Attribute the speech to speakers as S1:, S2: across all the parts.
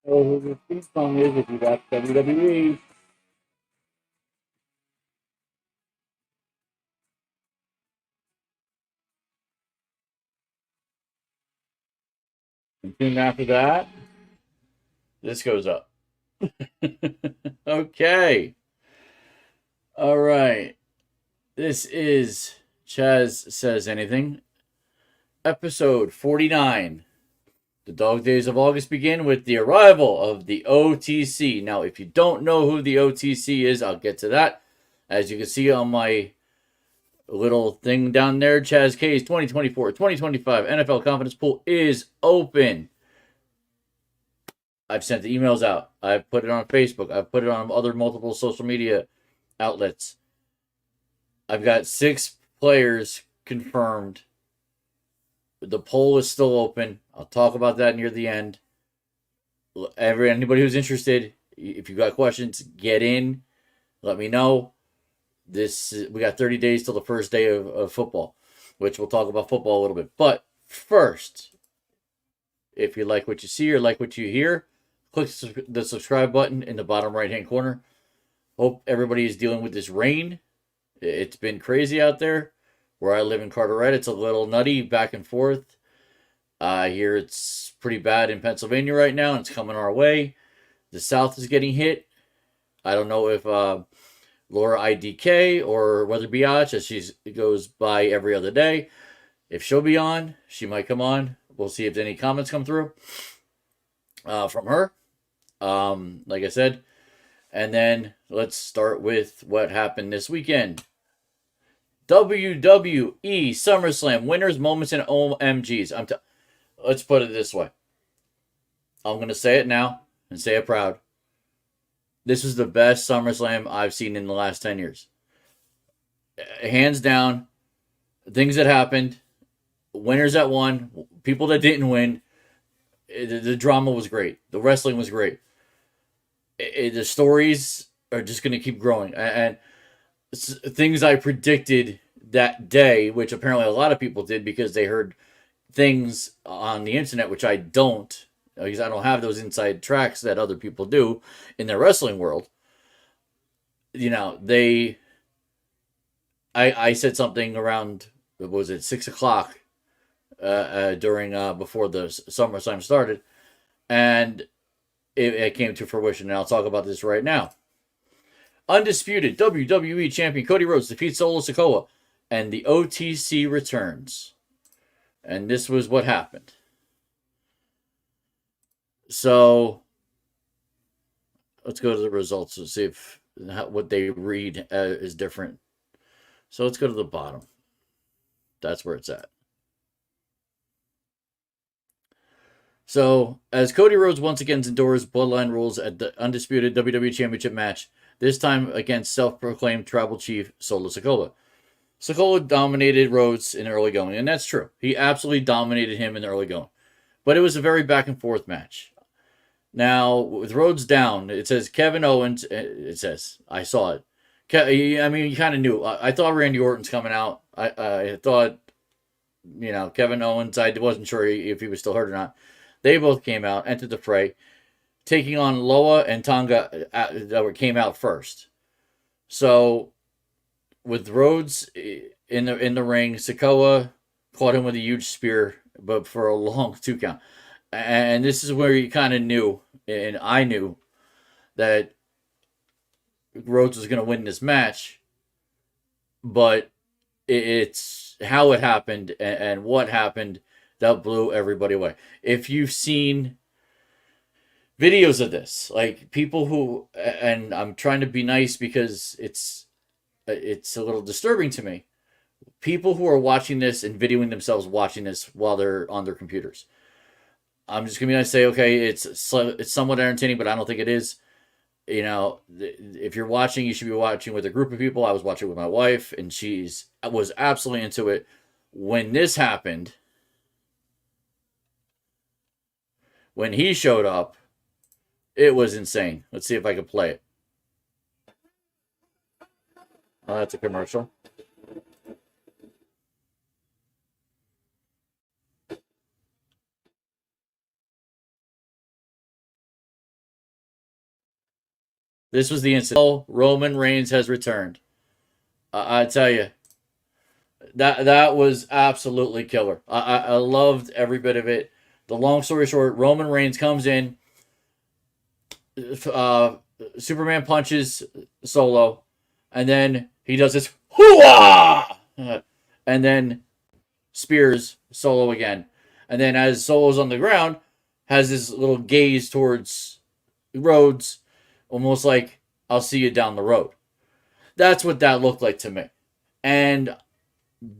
S1: know who the theme song is if you got WWE. And soon after that, this goes up. Okay. All right. This is Chazz Says Anything, episode 49. The dog days of August begin with the arrival of the OTC. Now, if you don't know who the OTC is, I'll get to that. As you can see on my little thing down there, Chazz K's 2024-2025 NFL Confidence Pool is open. I've sent the emails out. I've put it on Facebook. I've put it on other multiple social media outlets. I've got 6 players confirmed. The poll is still open. I'll talk about that near the end. Anybody who's interested, if you got questions, get in. Let me know. We got 30 days till the first day of football, which we'll talk about football a little bit. But first, if you like what you see or like what you hear, click the subscribe button in the bottom right-hand corner. Hope everybody is dealing with this rain. It's been crazy out there. Where I live in Carteret, it's a little nutty back and forth. Here it's pretty bad in Pennsylvania right now, and it's coming our way. The South is getting hit. I don't know if Laura IDK or Weather Biatch, as she goes by every other day, if she'll be on, she might come on. We'll see if any comments come through from her. Like I said. And then let's start with what happened this weekend. WWE SummerSlam winners, moments, and OMGs. Let's put it this way. I'm going to say it now and say it proud. This is the best SummerSlam I've seen in the last 10 years. Hands down, things that happened, winners that won, people that didn't win. The drama was great. The wrestling was great. The stories are just going to keep growing. And things I predicted that day, which apparently a lot of people did because they heard things on the internet, which I don't, because I don't have those inside tracks that other people do in the wrestling world. You know, I said something around, what was it, 6 o'clock during before the SummerSlam started, and it came to fruition. And I'll talk about this right now. Undisputed WWE Champion Cody Rhodes defeats Solo Sikoa, and the OTC returns. And this was what happened. So, let's go to the results and see if what they read is different. So, let's go to the bottom. That's where it's at. So, as Cody Rhodes once again endures Bloodline rules at the Undisputed WWE Championship match, this time against self-proclaimed tribal chief Solo Sikoa. Sikoa dominated Rhodes in early going, and that's true. He absolutely dominated him in the early going. But it was a very back-and-forth match. Now, with Rhodes down, it says Kevin Owens, it says, I saw it. I mean, you kind of knew. I thought Randy Orton's coming out. I thought, Kevin Owens, I wasn't sure if he was still hurt or not. They both came out, entered the fray, taking on Loa and Tonga that came out first. So, with Rhodes in the ring, Sikoa caught him with a huge spear, but for a long 2 count. And this is where you kind of knew, and I knew, that Rhodes was going to win this match. But it's how it happened and what happened that blew everybody away. If you've seen videos of this, like people who, and I'm trying to be nice because it's a little disturbing to me, people who are watching this and videoing themselves watching this while they're on their computers. I'm just gonna say, okay, it's somewhat entertaining, but I don't think it is. If you're watching, you should be watching with a group of people. I was watching with my wife, and was absolutely into it. When this happened, when he showed up, it was insane. Let's see if I can play it. Oh, that's a commercial. This was the incident. Oh, Roman Reigns has returned. I tell you, that was absolutely killer. I loved every bit of it. The long story short, Roman Reigns comes in. Superman punches Solo, and then he does this hoo-ah! And then spears Solo again. And then as Solo's on the ground, has this little gaze towards Rhodes, almost like, I'll see you down the road. That's what that looked like to me. And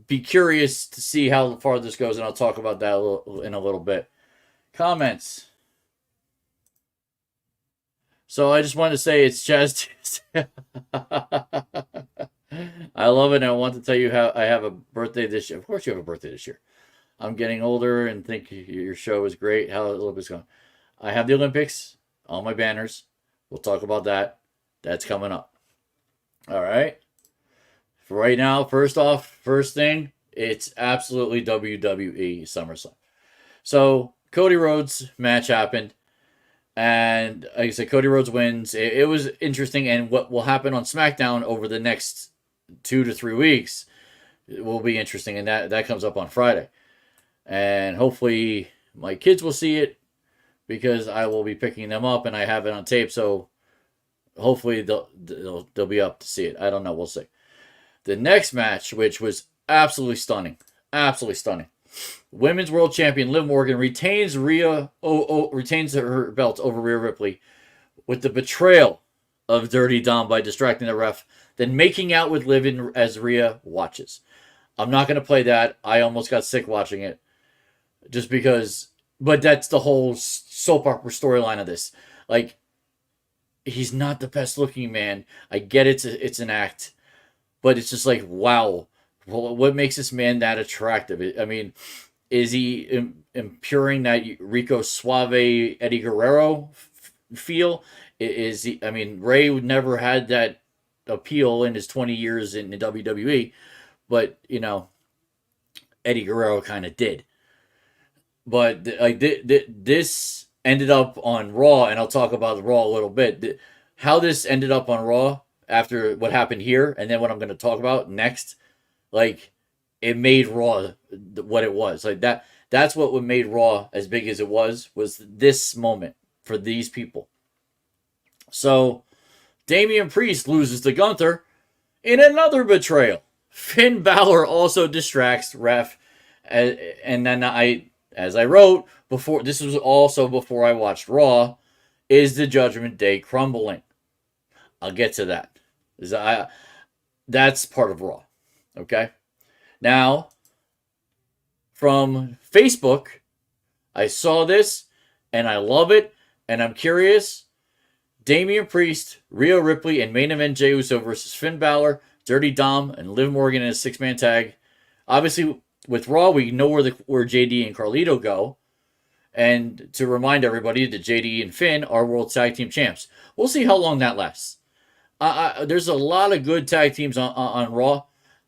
S1: be curious to see how far this goes, and I'll talk about that in a little bit. Comments. So I just wanted to say it's Chazz. I love it, and I want to tell you how I have a birthday this year. Of course you have a birthday this year. I'm getting older and think your show is great. How the Olympics going? I have the Olympics on my banners. We'll talk about that. That's coming up. All right. For right now, first thing, it's absolutely WWE SummerSlam. So Cody Rhodes match happened. And like I said, Cody Rhodes wins. It was interesting. And what will happen on SmackDown over the next 2 to 3 weeks will be interesting. And that comes up on Friday. And hopefully my kids will see it because I will be picking them up and I have it on tape. So hopefully they'll be up to see it. I don't know. We'll see. The next match, which was absolutely stunning. Absolutely stunning. Women's World Champion Liv Morgan retains her belt over Rhea Ripley with the betrayal of Dirty Dom by distracting the ref, then making out with Liv as Rhea watches. I'm not going to play that. I almost got sick watching it. Just because, but that's the whole soap opera storyline of this. Like, he's not the best looking man. I get it's an act, but it's just like, wow. Well, what makes this man that attractive? I mean, is he impairing that Rico Suave Eddie Guerrero feel? Is he? I mean, Ray never had that appeal in his 20 years in the WWE, but you know, Eddie Guerrero kind of did. But like this ended up on Raw, and I'll talk about the Raw a little bit. How this ended up on Raw after what happened here, and then what I'm going to talk about next. Like, it made Raw what it was. Like, that's what made Raw as big as it was this moment for these people. So, Damian Priest loses to Gunther in another betrayal. Finn Balor also distracts ref. And then as I wrote, this was also before I watched Raw, is the Judgment Day crumbling. I'll get to that. That's part of Raw. Okay. Now, from Facebook, I saw this and I love it and I'm curious. Damian Priest, Rhea Ripley, and main event Jey Uso versus Finn Balor, Dirty Dom, and Liv Morgan in a 6-man tag. Obviously, with Raw, we know where JD and Carlito go. And to remind everybody that JD and Finn are World Tag Team Champs. We'll see how long that lasts. There's a lot of good tag teams on Raw.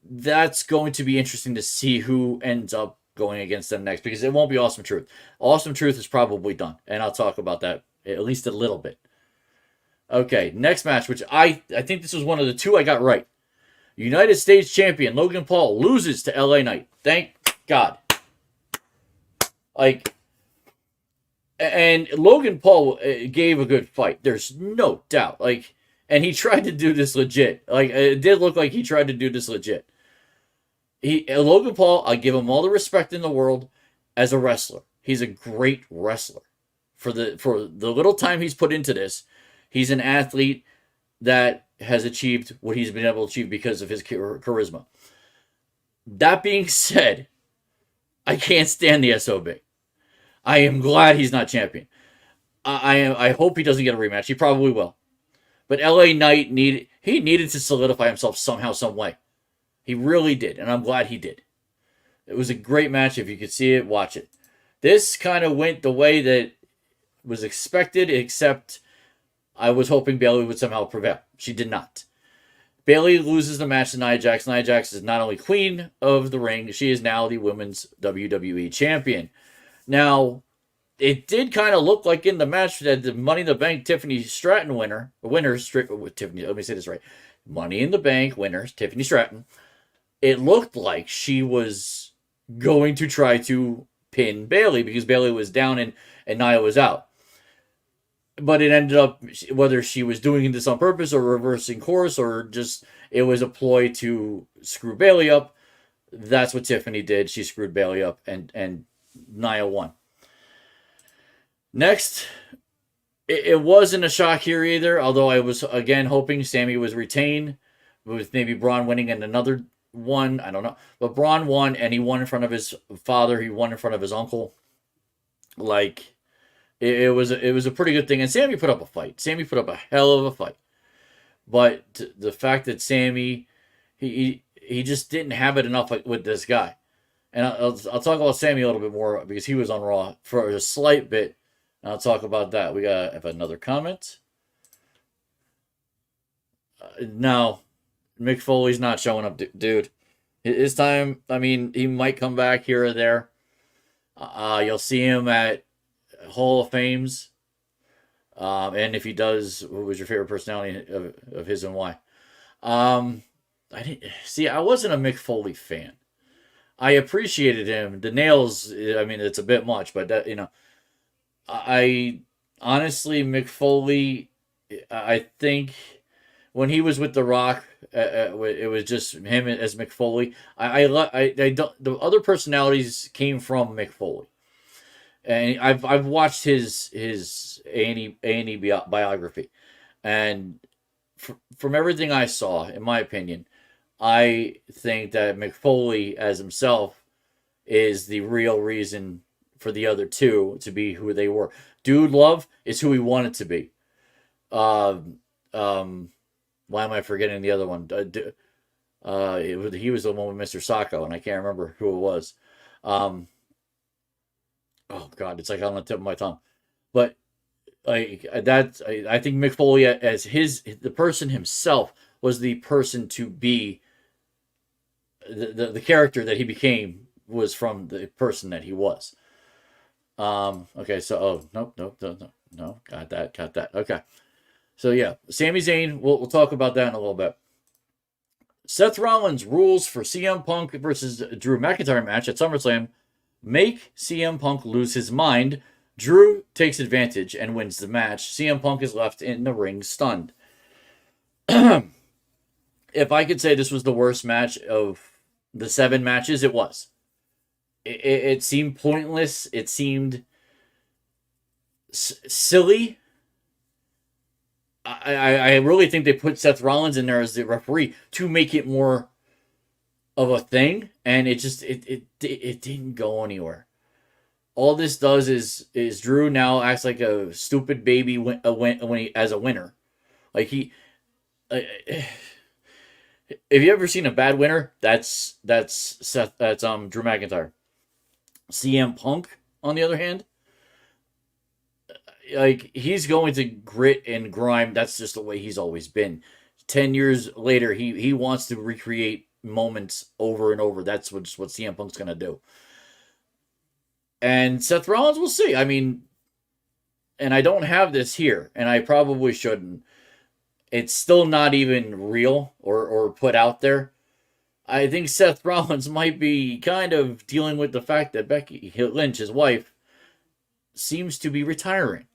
S1: That's going to be interesting to see who ends up going against them next, because it won't be Awesome Truth. Awesome Truth is probably done, and I'll talk about that at least a little bit. Okay, next match, which I think this was one of the two I got right. United States Champion Logan Paul loses to LA Knight. Thank God. And Logan Paul gave a good fight. There's no doubt. And he tried to do this legit. It did look like he tried to do this legit. Logan Paul, I give him all the respect in the world as a wrestler. He's a great wrestler. For the little time he's put into this, he's an athlete that has achieved what he's been able to achieve because of his charisma. That being said, I can't stand the SOB. I am glad he's not champion. I hope he doesn't get a rematch. He probably will. But LA Knight needed to solidify himself somehow, some way. He really did, and I'm glad he did. It was a great match. If you could see it, watch it. This kind of went the way that was expected, except I was hoping Bayley would somehow prevail. She did not. Bayley loses the match to Nia Jax. Nia Jax is not only queen of the ring, she is now the women's WWE champion. Now, it did kind of look like in the match that the Money in the Bank Tiffany Stratton Tiffany, let me say this right. Money in the Bank winner, Tiffany Stratton. It looked like she was going to try to pin Bayley because Bayley was down and Nia was out. But it ended up, whether she was doing this on purpose or reversing course or just it was a ploy to screw Bayley up, that's what Tiffany did. She screwed Bayley up and Nia won. Next, it wasn't a shock here either, although I was, again, hoping Sammy was retained, with maybe Braun winning and another one. I don't know. But Braun won, and he won in front of his father. He won in front of his uncle. Like, it was a pretty good thing. And Sammy put up a fight. Sammy put up a hell of a fight. But the fact that Sammy, he just didn't have it enough with this guy. And I'll talk about Sammy a little bit more because he was on Raw for a slight bit. I'll talk about that. We have another comment. No, Mick Foley's not showing up, dude. His time, I mean, he might come back here or there. You'll see him at Hall of Fames. And if he does, who was your favorite personality of his and why? I wasn't a Mick Foley fan. I appreciated him. The nails, I mean, it's a bit much, but that, I honestly, Mick Foley, I think when he was with The Rock, it was just him as Mick Foley. I don't. The other personalities came from Mick Foley, and I've watched his A&E biography, and from everything I saw, in my opinion, I think that Mick Foley as himself is the real reason for the other two to be who they were. Dude Love is who he wanted to be. Why am I forgetting the other one? He was the one with Mr. Sacco, and I can't remember who it was. Oh God, it's like on the tip of my tongue. But I think Mick Foley as the person himself was the person to be. The character that he became was from the person that he was. Okay, so no, got that. Okay, so yeah, Sami Zayn. We'll talk about that in a little bit. Seth Rollins rules for CM Punk versus Drew McIntyre match at SummerSlam make CM Punk lose his mind. Drew takes advantage and wins the match. CM Punk is left in the ring stunned. If I could say this was the worst match of the 7 matches, it was. It seemed pointless. It seemed silly. I really think they put Seth Rollins in there as the referee to make it more of a thing, and it didn't go anywhere. All this does is Drew now acts like a stupid baby when he as a winner, like he. If you ever seen a bad winner, that's Drew McIntyre. CM Punk, on the other hand, like he's going to grit and grime. That's just the way he's always been. 10 years later, he wants to recreate moments over and over. That's what CM Punk's gonna do. And Seth Rollins, we'll see. I mean, and I don't have this here, and I probably shouldn't. It's still not even real or put out there. I think Seth Rollins might be kind of dealing with the fact that Becky Lynch, his wife, seems to be retiring.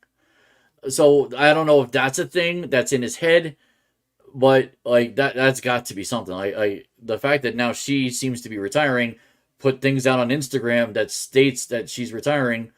S1: So I don't know if that's a thing that's in his head, but like that's got to be something. The fact that now she seems to be retiring, put things out on Instagram that states that she's retiring.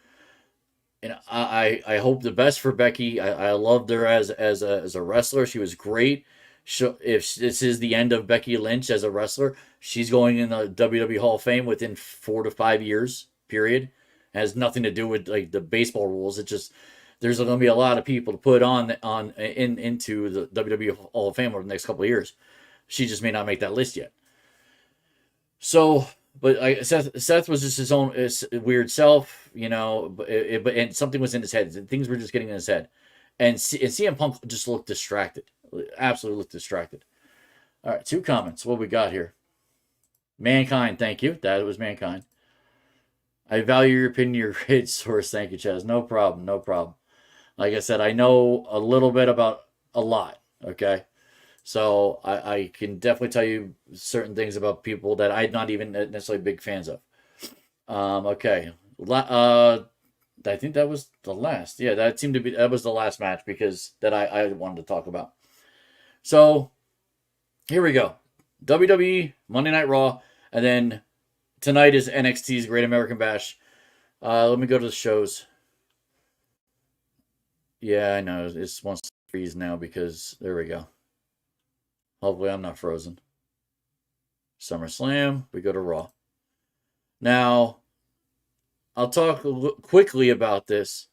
S1: And I hope the best for Becky. I loved her as a wrestler. She was great. If this is the end of Becky Lynch as a wrestler, she's going in the WWE Hall of Fame within 4 to 5 years. Period. It has nothing to do with like the baseball rules. It just there's going to be a lot of people to put into the WWE Hall of Fame over the next couple of years. She just may not make that list yet. So. But Seth was just his own weird self, but something was in his head. Things were just getting in his head. And CM Punk just looked distracted. Absolutely looked distracted. All right, 2 comments. What we got here? Mankind, thank you. That was Mankind. I value your opinion. You're a great source. Thank you, Chaz. No problem. No problem. Like I said, I know a little bit about a lot. Okay. So I can definitely tell you certain things about people that I'm not even necessarily big fans of. Okay. I think that was the last. Yeah, that was the last match because that I wanted to talk about. So here we go. WWE Monday Night Raw, and then tonight is NXT's Great American Bash. Let me go to the shows. Yeah, I know it wants to freeze now because there we go. Hopefully, I'm not frozen. SummerSlam. We go to Raw. Now, I'll talk quickly about this.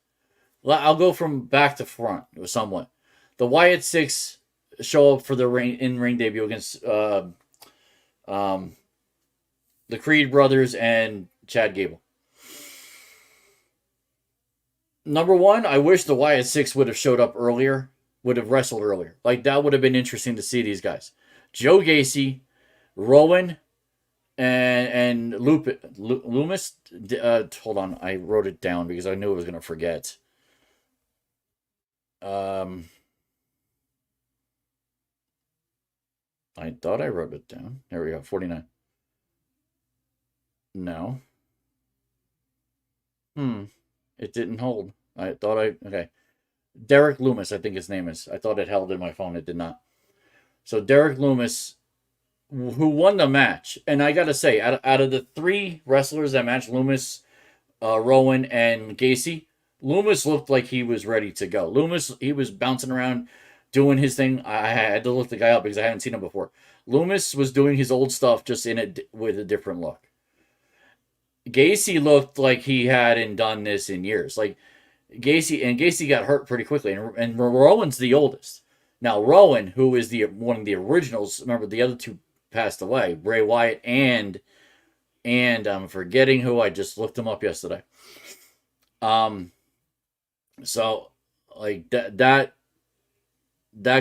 S1: I'll go from back to front somewhat. The Wyatt Six show up for the in-ring debut against the Creed brothers and Chad Gable. Number one, I wish the Wyatt Six would have showed up earlier, would have wrestled earlier. Like, that would have been interesting to see these guys. Joe Gacy, Rowan, and Loomis. Hold on, I wrote it down because I knew I was going to forget. I thought I wrote it down. There we go, 49. No. It didn't hold. Okay. Derek Loomis, I think his name is. I thought it held in my phone. It did not. So Derek Loomis, who won the match, and I gotta say, out of the three wrestlers that matched, Loomis, Rowan, and Gacy, Loomis looked like he was ready to go. Loomis, he was bouncing around, doing his thing. I had to look the guy up because I hadn't seen him before. Loomis was doing his old stuff, just in it with a different look. Gacy looked like he hadn't done this in years. Like Gacy got hurt pretty quickly, and Rowan's the oldest. Now Rowan, who is one of the originals, remember the other two passed away, Bray Wyatt and I'm forgetting who. I just looked him up yesterday. So like that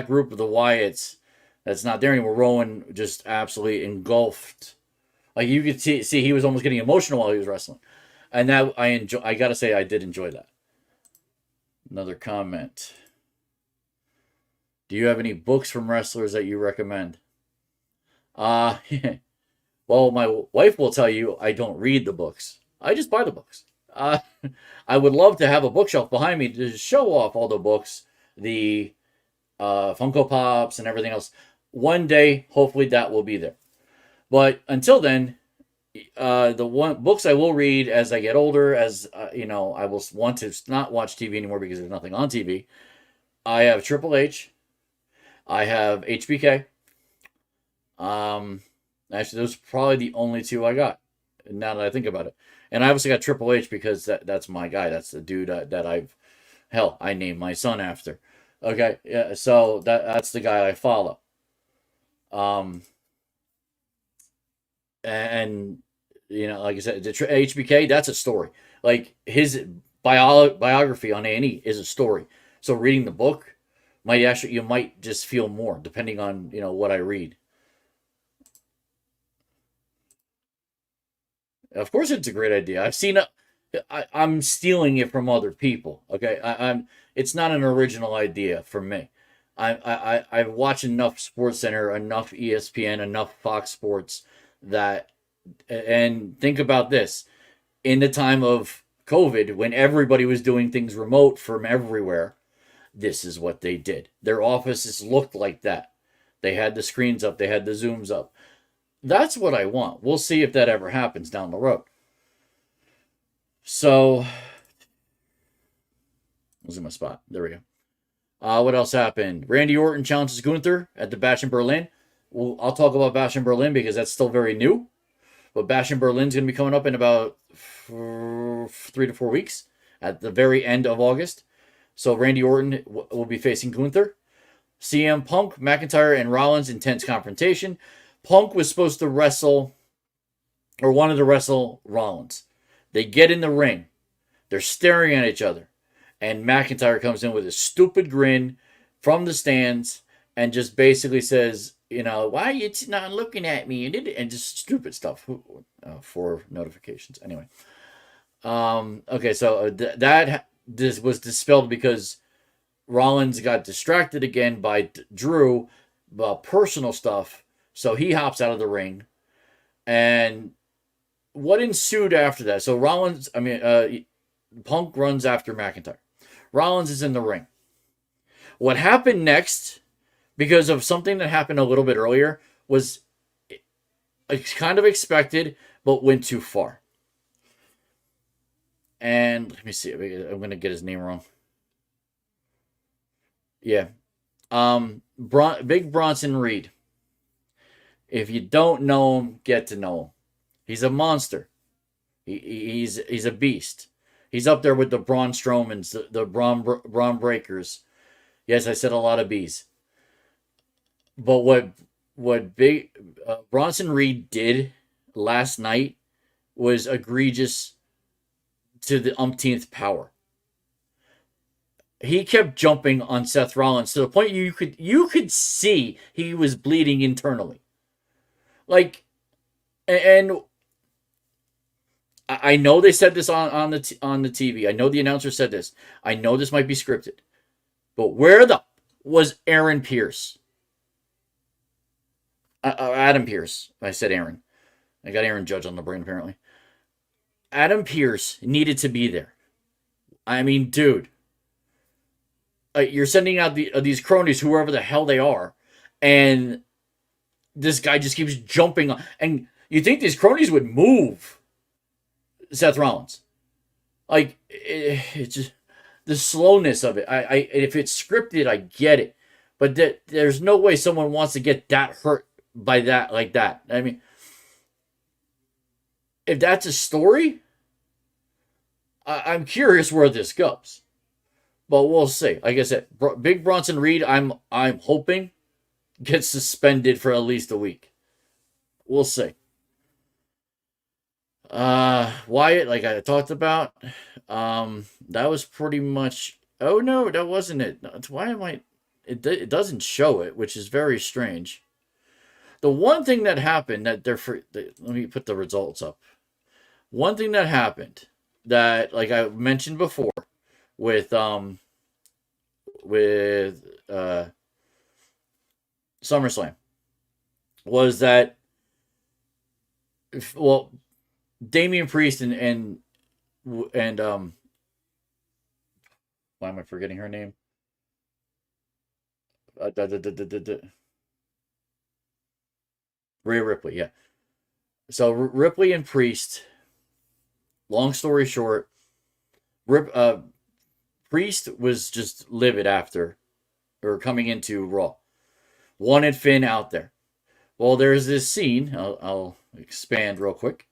S1: group of the Wyatts that's not there anymore. Rowan just absolutely engulfed. Like you could see he was almost getting emotional while he was wrestling, and that I gotta say I did enjoy that. Another comment. Do you have any books from wrestlers that you recommend? Well, my wife will tell you I don't read the books. I just buy the books. I would love to have a bookshelf behind me to show off all the books, the Funko Pops and everything else. One day, hopefully that will be there. But until then, the books I will read as I get older, as I will want to not watch TV anymore because there's nothing on TV. I have Triple H. I have HBK. Actually, those are probably the only two I got. Now that I think about it, and I obviously got Triple H because that's my guy. That's the dude that I named my son after. Okay, yeah. So that's the guy I follow. And like I said, the HBK, that's a story. Like his biography on A&E is a story. So reading the book you might just feel more depending on what I read. Of course, it's a great idea. I've seen it. I'm stealing it from other people. Okay, It's not an original idea for me. I've watched enough Sports Center, enough ESPN, enough Fox Sports and think about this. In the time of COVID, when everybody was doing things remote from everywhere, this is what they did. Their offices looked like that. They had the screens up, they had the Zooms up. That's what I want. We'll see if that ever happens down the road. So, losing my spot. There we go. What else happened? Randy Orton challenges Gunther at the Bash in Berlin. Well, I'll talk about Bash in Berlin because that's still very new. But Bash in Berlin's going to be coming up in about 3 to 4 weeks at the very end of August. So Randy Orton will be facing Gunther. CM Punk, McIntyre, and Rollins intense confrontation. Punk was supposed to wrestle, or wanted to wrestle Rollins. They get in the ring. They're staring at each other. And McIntyre comes in with a stupid grin from the stands and just basically says, why are you not looking at me? And just stupid stuff. 4 notifications. Anyway. Okay, so this was dispelled because Rollins got distracted again by Drew about personal stuff, so he hops out of the ring. And what ensued after that? So Punk runs after McIntyre. Rollins is in the ring. What happened next, because of something that happened a little bit earlier, was kind of expected, but went too far. And let me see. I'm going to get his name wrong. Yeah. Big Bronson Reed. If you don't know him, get to know him. He's a monster. He's a beast. He's up there with the Braun Strowmans, the Braun Breakers. Yes, I said a lot of B's. But what Big Bronson Reed did last night was egregious to the umpteenth power. He kept jumping on Seth Rollins to the point you could see he was bleeding internally. Like, and I know they said this on the TV. I know the announcer said this. I know this might be scripted, but where the was Aaron Pierce? Adam Pierce. I said Aaron. I got Aaron Judge on the brain apparently. Adam Pierce needed to be there. I mean, dude, you're sending out these cronies, whoever the hell they are, and this guy just keeps jumping on. And you think these cronies would move Seth Rollins? Like, it's just the slowness of it. If it's scripted, I get it, but there's no way someone wants to get that hurt by that like that. I mean, if that's a story, I'm curious where this goes, but we'll see. Like I said, Big Bronson Reed, I'm hoping gets suspended for at least a week. We'll see. Wyatt, like I talked about, that was pretty much. Oh no, that wasn't it. That's why am I? It doesn't show it, which is very strange. The one thing that happened that let me put the results up. One thing that happened that, like I mentioned before, with SummerSlam, was that Damian Priest and why am I forgetting her name? Rhea Ripley, yeah. So Ripley and Priest. Long story short, Priest was just livid after, or coming into Raw. Wanted Finn out there. Well, there's this scene. I'll expand real quick.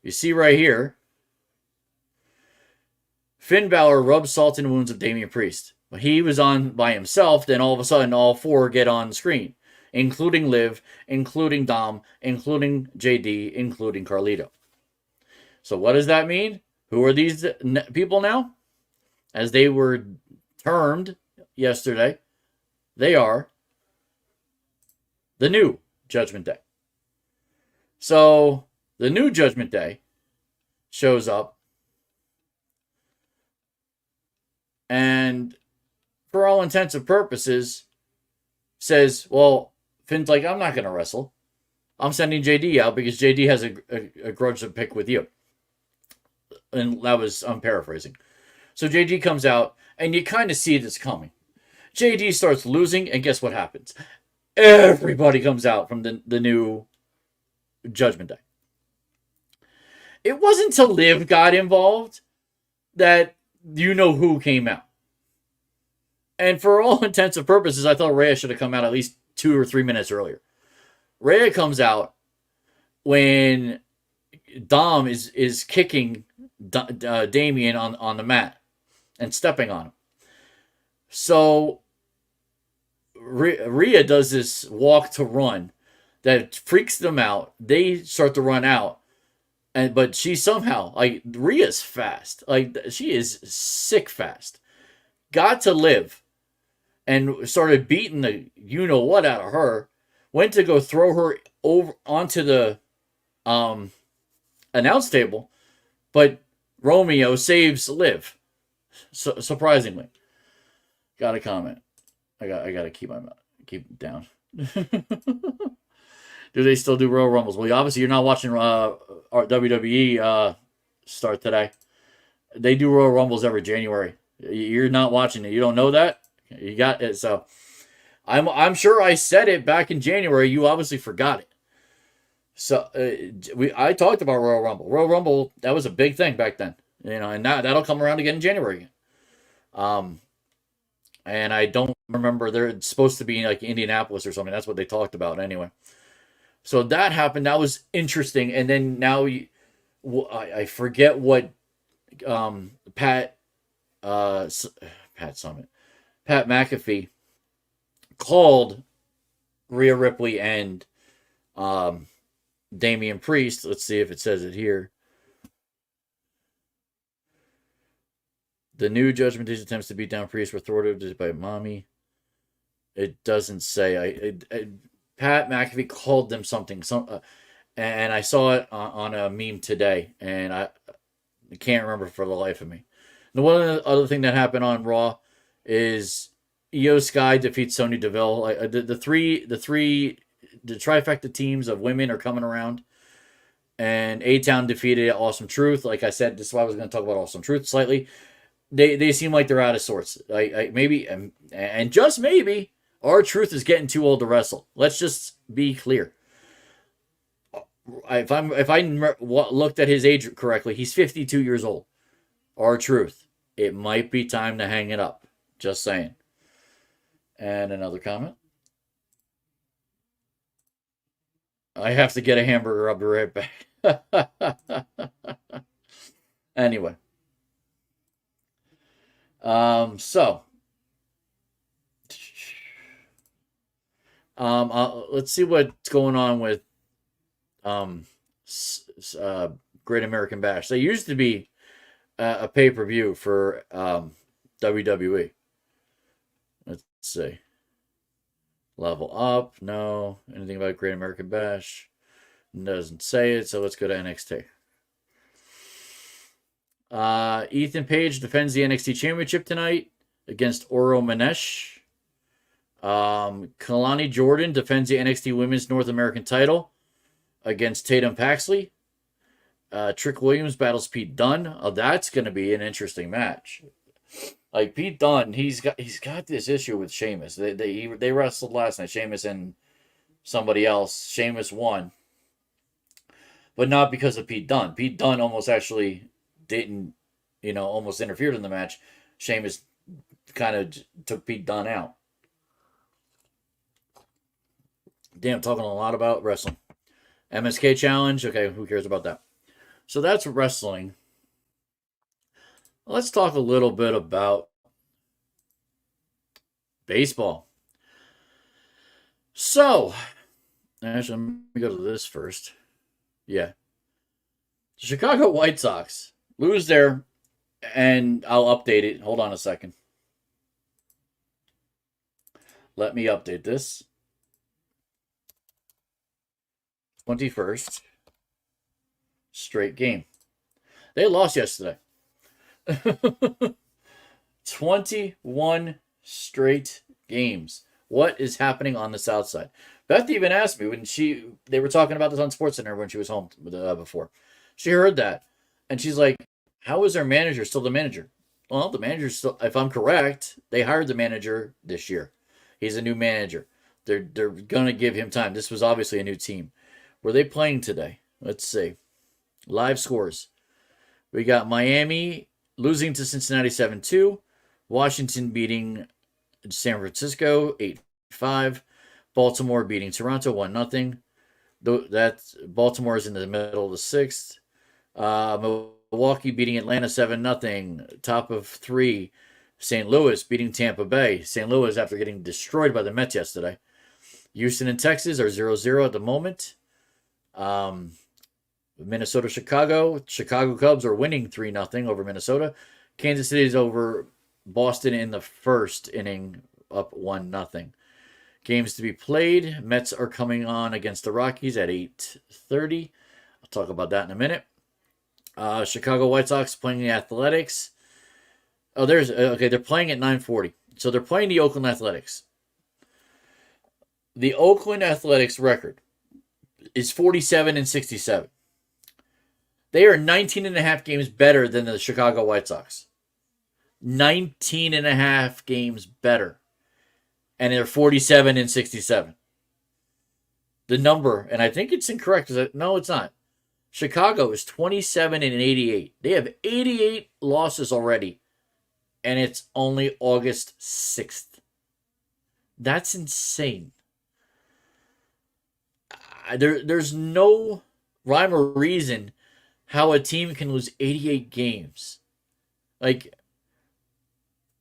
S1: You see right here, Finn Balor rubs salt in the wounds of Damian Priest. But he was on by himself, then all of a sudden all four get on screen, including Liv, including Dom, including JD, including Carlito. So what does that mean? Who are these people now? As they were termed yesterday, they are the new Judgment Day. So the new Judgment Day shows up, and for all intents and purposes says, well, Finn's like, I'm not going to wrestle. I'm sending JD out because JD has a grudge to pick with you. And I'm paraphrasing. So JD comes out, and you kind of see this coming. JD starts losing, and guess what happens? Everybody comes out from the new Judgment Day. It wasn't till Liv got involved that you know who came out. And for all intents and purposes, I thought Rhea should have come out at least 2 or 3 minutes earlier. Rhea comes out when Dom is kicking Damian on the mat and stepping on him. So Rhea does this walk to run that freaks them out. They start to run out, but she somehow, like, Rhea's fast, like she is sick fast, got to Liv and started beating the you know what out of her. Went to go throw her over onto the announce table, but Romeo saves Liv. Surprisingly. Got a comment. I got to keep it down. Do they still do Royal Rumbles? Well, obviously you're not watching our WWE start today. They do Royal Rumbles every January. You're not watching it. You don't know that? You got it. So I'm sure I said it back in January. You obviously forgot it. So I talked about Royal Rumble. Royal Rumble, that was a big thing back then. And that'll come around again in January. And I don't remember, they're supposed to be like Indianapolis or something. That's what they talked about anyway. So that happened. That was interesting. And then now I forget what Pat McAfee called Rhea Ripley and Damian Priest. Let's see if it says it here. The new Judgment Day's attempts to beat down Priest were thwarted by Mommy. It doesn't say. Pat McAfee called them something. And I saw it on a meme today, and I can't remember for the life of me. The one other thing that happened on Raw is Io Sky defeats Sonya Deville. The trifecta teams of women are coming around, and A-Town defeated Awesome Truth. Like I said, this is why I was going to talk about Awesome Truth slightly. They seem like they're out of sorts. Maybe and just maybe R-Truth is getting too old to wrestle. Let's just be clear. If I looked at his age correctly, he's 52 years old. R-Truth. It might be time to hang it up. Just saying. And another comment. I have to get a hamburger. I'll be right back. Anyway. Let's see what's going on with Great American Bash. They used to be a pay-per-view for WWE. Let's see. Level Up, no. Anything about Great American Bash? Doesn't say it, so let's go to NXT. Ethan Page defends the NXT Championship tonight against Oro Manesh. Kalani Jordan defends the NXT Women's North American title against Tatum Paxley. Trick Williams battles Pete Dunne. Oh, that's going to be an interesting match. Like Pete Dunne, he's got this issue with Sheamus. They wrestled last night, Sheamus and somebody else. Sheamus won, but not because of Pete Dunne. Pete Dunne almost actually didn't, almost interfered in the match. Sheamus kind of took Pete Dunne out. Damn, talking a lot about wrestling. MSK Challenge. Okay, who cares about that? So that's wrestling. Let's talk a little bit about baseball. So, actually, let me go to this first. Yeah. The Chicago White Sox lose there, and I'll update it. Hold on a second. Let me update this. 21st straight game. They lost yesterday. 21 straight games. What is happening on the South Side? Beth even asked me when they were talking about this on SportsCenter when she was home before. She heard that, and she's like, "How is their manager still the manager?" Well, the manager's still. If I'm correct, they hired the manager this year. He's a new manager. They're gonna give him time. This was obviously a new team. Were they playing today? Let's see. Live scores. We got Miami losing to Cincinnati 7-2. Washington beating San Francisco 8-5. Baltimore beating Toronto 1-0. Baltimore is in the middle of the sixth. Milwaukee beating Atlanta 7-0. Top of 3. St. Louis beating Tampa Bay. St. Louis after getting destroyed by the Mets yesterday. Houston and Texas are 0-0 at the moment. Minnesota, Chicago. Chicago Cubs are winning 3-0 over Minnesota. Kansas City is over Boston in the first inning, up 1-0. Games to be played. Mets are coming on against the Rockies at 8:30. I'll talk about that in a minute. Chicago White Sox playing the Athletics. Oh, there's okay. They're playing at 9:40, so they're playing the Oakland Athletics. The Oakland Athletics record is 47-67. They are 19 and a half games better than the Chicago White Sox. 19 and a half games better, and they're 47-67. The number, and I think it's incorrect. No, it's not. Chicago is 27-88. They have 88 losses already, and it's only August 6th. That's insane. There's no rhyme or reason how a team can lose 88 games. Like,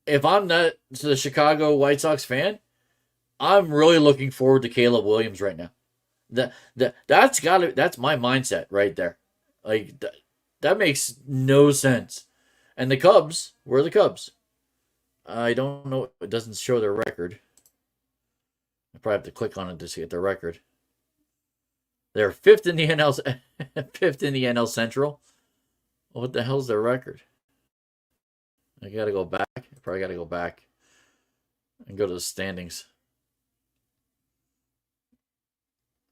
S1: if I'm not the Chicago White Sox fan, I'm really looking forward to Caleb Williams right now. That's my mindset right there. Like, that makes no sense. And the Cubs, where are the Cubs? I don't know. It doesn't show their record. I probably have to click on it to see their record. They're fifth in the NL Central. What the hell's their record? I gotta go back. Probably gotta go back and go to the standings.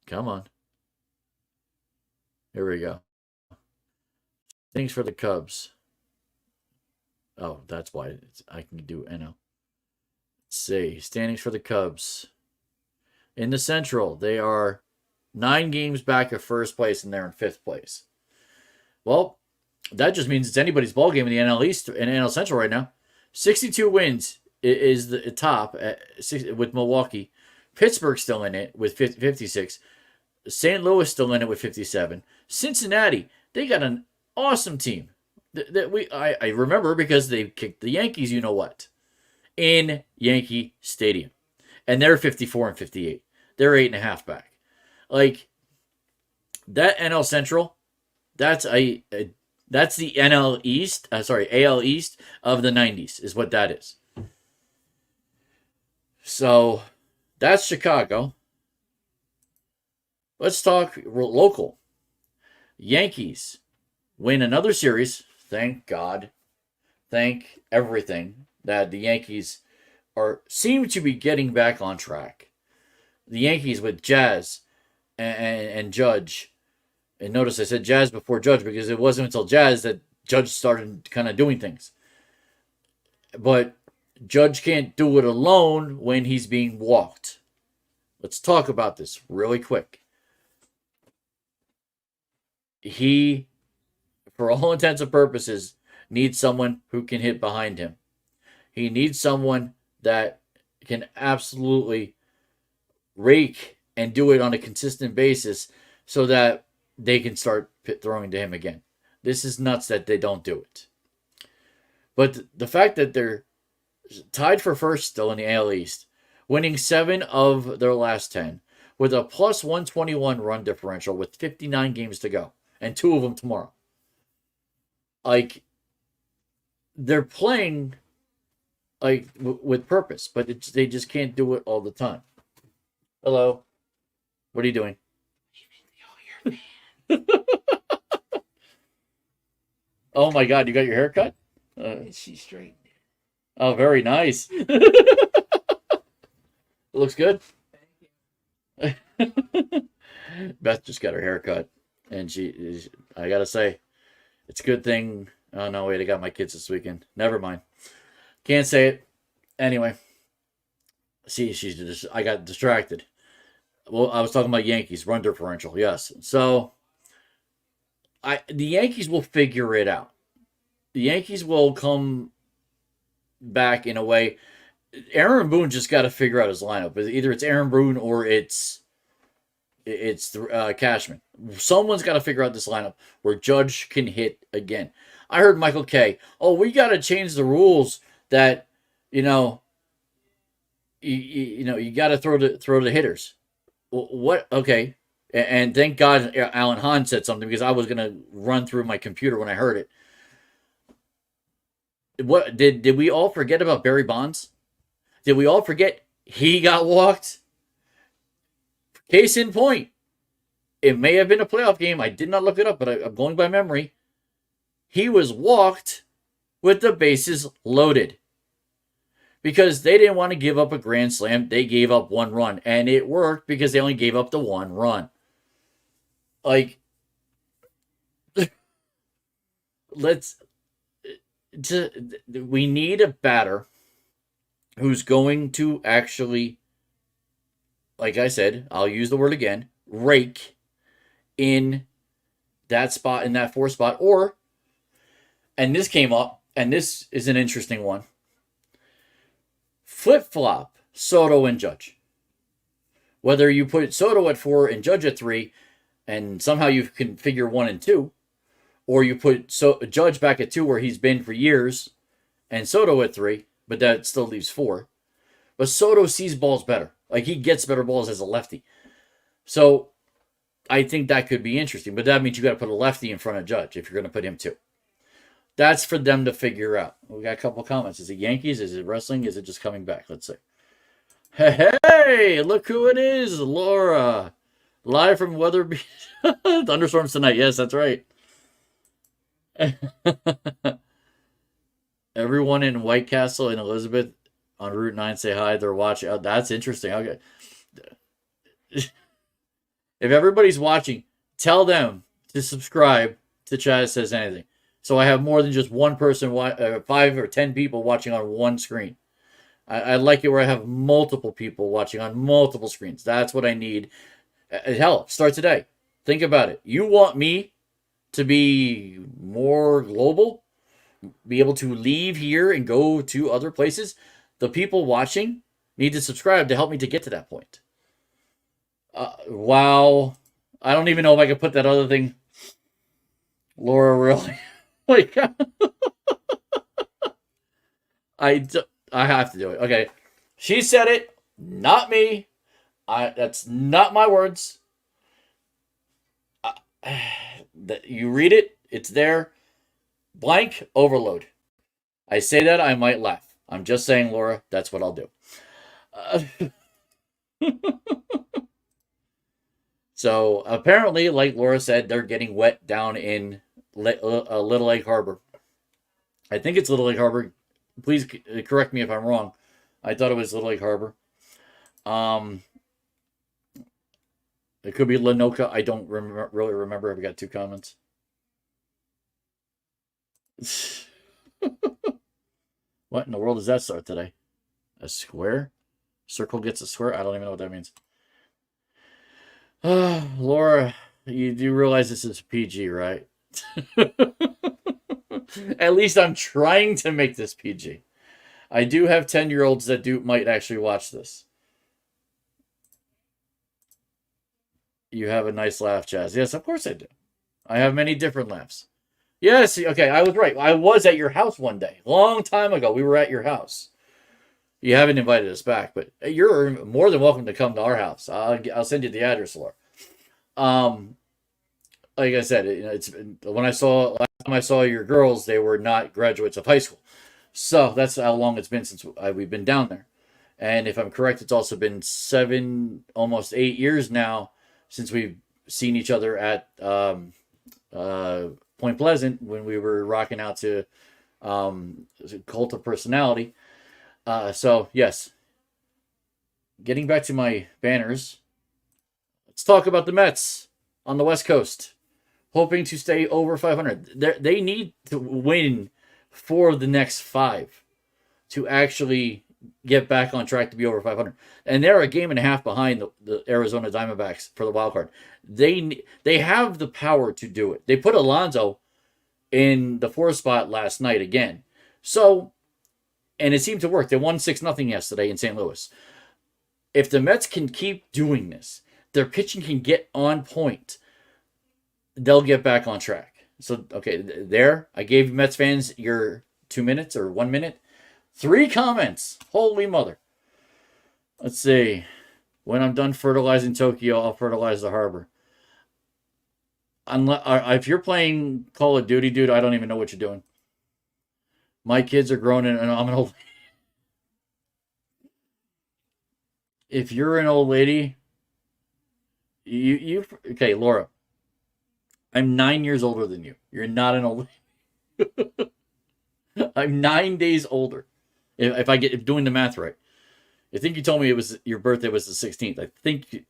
S1: Come on. Here we go. Things for the Cubs. Oh, that's why I can do NL. Let's see. Standings for the Cubs. In the Central, they are 9 games back of first place, and they're in 5th place. Well, that just means it's anybody's ball game in the NL East and NL Central right now. 62 wins is the top with Milwaukee. Pittsburgh's still in it with 56. St. Louis still in it with 57. Cincinnati, they got an awesome team. I remember because they kicked the Yankees, you know what, in Yankee Stadium, and they're 54-58. They're 8.5 back. Like, that NL Central, that's the NL East. AL East of the 90s is what that is. So that's Chicago. Let's talk local. Yankees win another series. Thank God. Thank everything that the Yankees seem to be getting back on track. The Yankees with Chazz and Judge. And notice I said Chazz before Judge because it wasn't until Chazz that Judge started kind of doing things. But Judge can't do it alone when he's being walked. Let's talk about this really quick. He, for all intents and purposes, needs someone who can hit behind him. He needs someone that can absolutely rake and do it on a consistent basis so that they can start throwing to him again. This is nuts that they don't do it. But the fact that they're tied for first still in the AL East, winning 7 of their last 10, with a plus 121 run differential with 59 games to go, and 2 of them tomorrow. Like, they're playing like with purpose, but they just can't do it all the time. Hello. What are you doing? Oh my God, you got your hair cut?
S2: She straightened it.
S1: Oh, very nice. It looks good.
S2: Thank you.
S1: Beth just got her hair cut, and I gotta say, it's a good thing. Oh no, wait, I got my kids this weekend. Never mind. Can't say it. Anyway, see, I got distracted. Well, I was talking about Yankees run differential. Yes, so the Yankees will figure it out. The Yankees will come back in a way. Aaron Boone just got to figure out his lineup. Either it's Aaron Boone or it's Cashman. Someone's got to figure out this lineup where Judge can hit again. I heard Michael K. Oh, we got to change the rules that you got to throw to hitters. What? Okay. And thank God Alan Hahn said something because I was gonna run through my computer when I heard it. What did we all forget about Barry Bonds? Did we all forget he got walked? Case in point, it may have been a playoff game. I did not look it up, but I'm going by memory. he was walked with the bases loaded because they didn't want to give up a grand slam. They gave up 1 run, and it worked because they only gave up the 1 run. Like, we need a batter who's going to actually, like I said, I'll use the word again, rake in that spot, in that 4 spot, or, and this came up, and this is an interesting one, flip-flop Soto and Judge. Whether you put Soto at 4 and Judge at 3, and somehow you can figure 1 and 2, or you put Judge back at 2 where he's been for years, and Soto at 3, but that still leaves 4. But Soto sees balls better. Like, he gets better balls as a lefty. So, I think that could be interesting. But that means you got to put a lefty in front of Judge if you're going to put him 2. That's for them to figure out. We got a couple comments. Is it Yankees? Is it wrestling? Is it just coming back? Let's see. Hey, look who it is. Laura. Live from Weatherby. Thunderstorms tonight. Yes, that's right. Everyone in White Castle and Elizabeth on Route 9 say hi. They're watching. Oh, that's interesting. Okay. If everybody's watching, tell them to subscribe to Chazz Says Anything. So I have more than just one person, 5 or 10 people watching on one screen. I like it where I have multiple people watching on multiple screens. That's what I need. Hell, start today. Think about it. You want me to be more global, be able to leave here and go to other places? The people watching need to subscribe to help me to get to that point. Wow. I don't even know if I could put that other thing. Laura, really? Like, I have to do it. Okay. She said it, not me. That's not my words. You read it, it's there. Blank overload. I say that, I might laugh. I'm just saying, Laura, that's what I'll do. So apparently, like Laura said, they're getting wet down in Little Egg Harbor. I think it's Little Egg Harbor. Please correct me if I'm wrong. I thought it was Little Egg Harbor. It could be Lenoka. I don't really remember. I've got 2 comments. What in the world does that start today? A square? Circle gets a square? I don't even know what that means. Laura, you do realize this is PG, right? At least I'm trying to make this PG. I do have 10-year-olds that might actually watch this. You have a nice laugh, Chazz. Yes, of course I do. I have many different laughs. Yes, okay, I was right. I was at your house one day. Long time ago, we were at your house. You haven't invited us back, but you're more than welcome to come to our house. I'll send you the address, Laura. Like I said, last time I saw your girls, they were not graduates of high school. So that's how long it's been since we've been down there. And if I'm correct, it's also been 7, almost 8 years now since we've seen each other at Point Pleasant when we were rocking out to Cult of Personality. So, yes. Getting back to my banners, let's talk about the Mets on the West Coast, hoping to stay over 500. They need to win 4 of the next 5 to actually get back on track to be over 500. And they're a game and a half behind the Arizona Diamondbacks for the wild card. They have the power to do it. They put Alonso in the 4th spot last night again. So, and it seemed to work. They won 6-0 yesterday in St. Louis. If the Mets can keep doing this, their pitching can get on point, they'll get back on track. So, okay, there. I gave Mets fans your 2 minutes or 1 minute. 3 comments. Holy mother. Let's see. When I'm done fertilizing Tokyo, I'll fertilize the harbor. If you're playing Call of Duty, dude, I don't even know what you're doing. My kids are grown and I'm an old. If you're an old lady, okay, Laura. I'm 9 years older than you. You're not an old lady. I'm 9 days older. If I get doing the math right. I think you told me it was your birthday was the 16th. I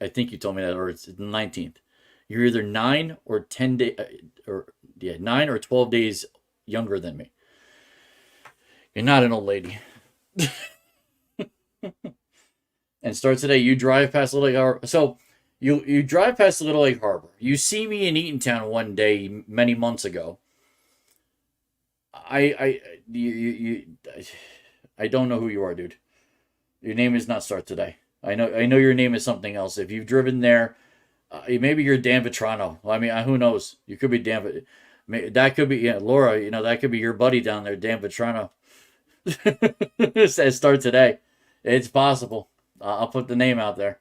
S1: think you told me that, or it's the 19th. You're either 9 or 10 day, or yeah, 9 or 12 days younger than me. You're not an old lady. And start today. You drive past Little Lake Harbor. So you drive past Little Lake Harbor. You see me in Eatontown one day many months ago. I don't know who you are, dude. Your name is not Start Today. I know your name is something else. If you've driven there, maybe you're Dan Vitrano. Well, I mean, who knows? You could be Dan. That could be Laura. That could be your buddy down there, Dan Vitrano. Says Start Today. It's possible. I'll put the name out there.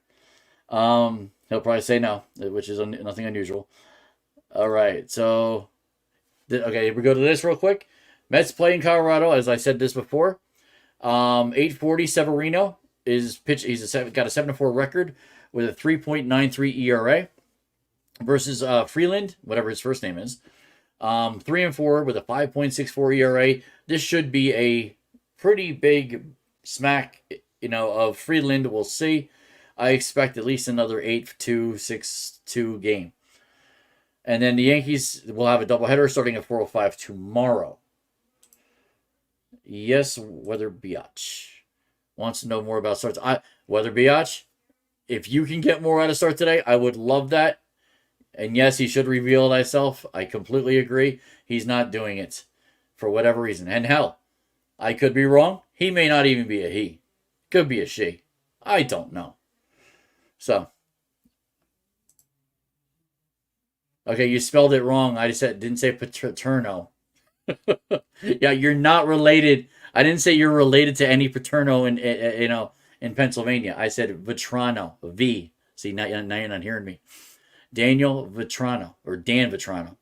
S1: He'll probably say no, which is nothing unusual. All right, so okay, we go to this real quick. Mets play in Colorado, as I said this before. 840 Severino is pitch. He's got a 7-4 record with a 3.93 ERA versus Freeland, whatever his first name is. 3-4 with a 5.64 ERA. This should be a pretty big smack, of Freeland. We'll see. I expect at least another 8-2, 6-2 game. And then the Yankees will have a doubleheader starting at 4:05 tomorrow. Yes, Weather Biatch wants to know more about starts. Weather Biatch, if you can get more out of Start Today, I would love that. And yes, he should reveal thyself. I completely agree. He's not doing it for whatever reason. And hell, I could be wrong. He may not even be a he. Could be a she. I don't know. So. Okay, you spelled it wrong. I didn't say Paterno. Yeah, you're not related. I didn't say you're related to any Paterno in Pennsylvania. I said Vitrano. V. See, now you're not hearing me. Daniel Vitrano, or Dan Vitrano.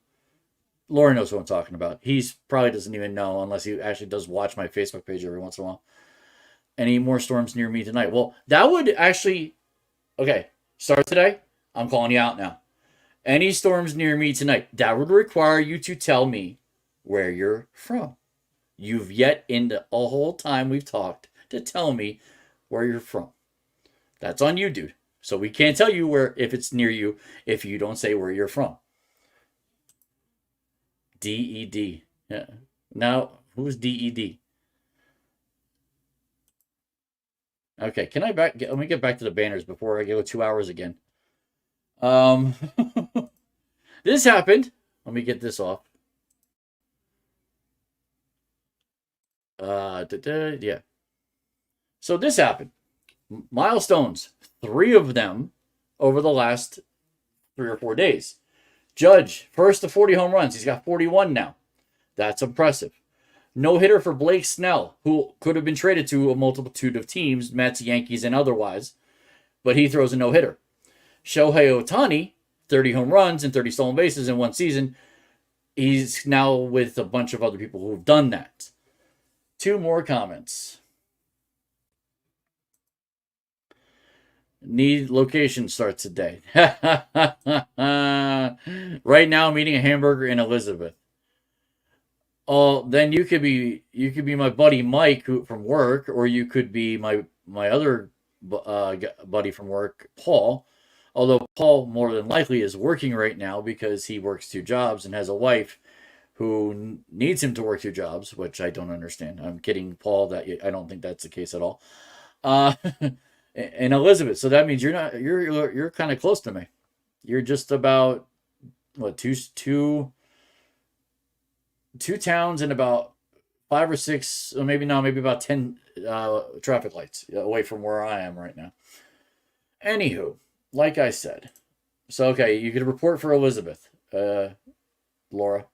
S1: Laura knows what I'm talking about. He's probably doesn't even know unless he actually does watch my Facebook page every once in a while. Any more storms near me tonight? Well, that would actually... Okay, Start Today. I'm calling you out now. Any storms near me tonight, that would require you to tell me where you're from. You've yet in the whole time we've talked to tell me where you're from. That's on you, dude. So we can't tell you if it's near you if you don't say where you're from. DED. Yeah. Now, who's DED? Okay, let me get back to the banners before I go 2 hours again. This happened. Let me get this off. Yeah. So this happened. Milestones. 3 of them over the last 3 or 4 days. Judge, first to 40 home runs. He's got 41 now. That's impressive. No hitter for Blake Snell, who could have been traded to a multitude of teams, Mets, Yankees, and otherwise, but he throws a no hitter. Shohei Ohtani, 30 home runs and 30 stolen bases in one season. He's now with a bunch of other people who've done that. 2 more comments. Need location starts today. Right now, I'm eating a hamburger in Elizabeth. Oh, then you could be my buddy Mike from work, or you could be my other buddy from work, Paul. Although Paul more than likely is working right now because he works 2 jobs and has a wife who needs him to work 2 jobs, which I don't understand. I'm kidding, Paul. That I don't think that's the case at all. And Elizabeth. So that means you're kind of close to me. You're just about what two towns and about 5 or 6, or maybe about 10 traffic lights away from where I am right now. Anywho, like I said, so okay, you could report for Elizabeth, Laura.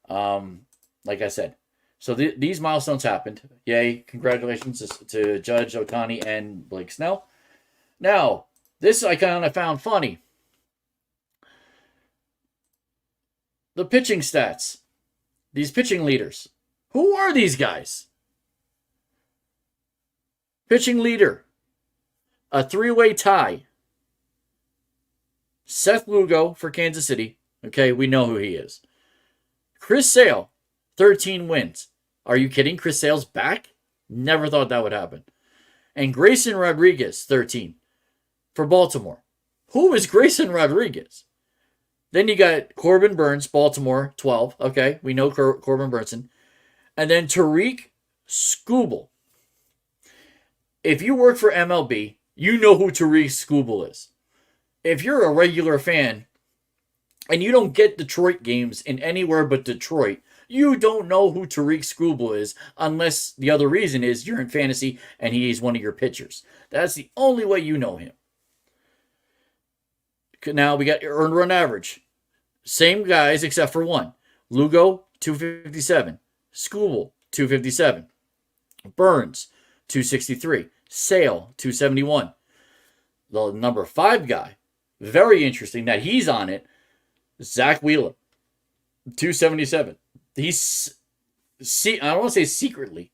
S1: Like I said, so these milestones happened. Yay! Congratulations to Judge Ohtani and Blake Snell. Now, this I kind of found funny. The pitching stats. These pitching leaders. Who are these guys? Pitching leader. A 3-way tie. Seth Lugo for Kansas City. Okay, we know who he is. Chris Sale, 13 wins. Are you kidding? Chris Sale's back? Never thought that would happen. And Grayson Rodriguez, 13 for Baltimore. Who is Grayson Rodriguez? Then you got Corbin Burns, Baltimore, 12. Okay, we know Corbin Burnson. And then Tariq Skubal. If you work for MLB, you know who Tariq Skubal is. If you're a regular fan and you don't get Detroit games in anywhere but Detroit, you don't know who Tariq Skubal is unless the other reason is you're in fantasy and he is one of your pitchers. That's the only way you know him. Now we got earned run average. Same guys except for one. Lugo, 257. Skubal, 257. Burns, 263. Sale, 271. The number 5 guy, very interesting that he's on it, Zach Wheeler, 277. He's, I don't want to say secretly,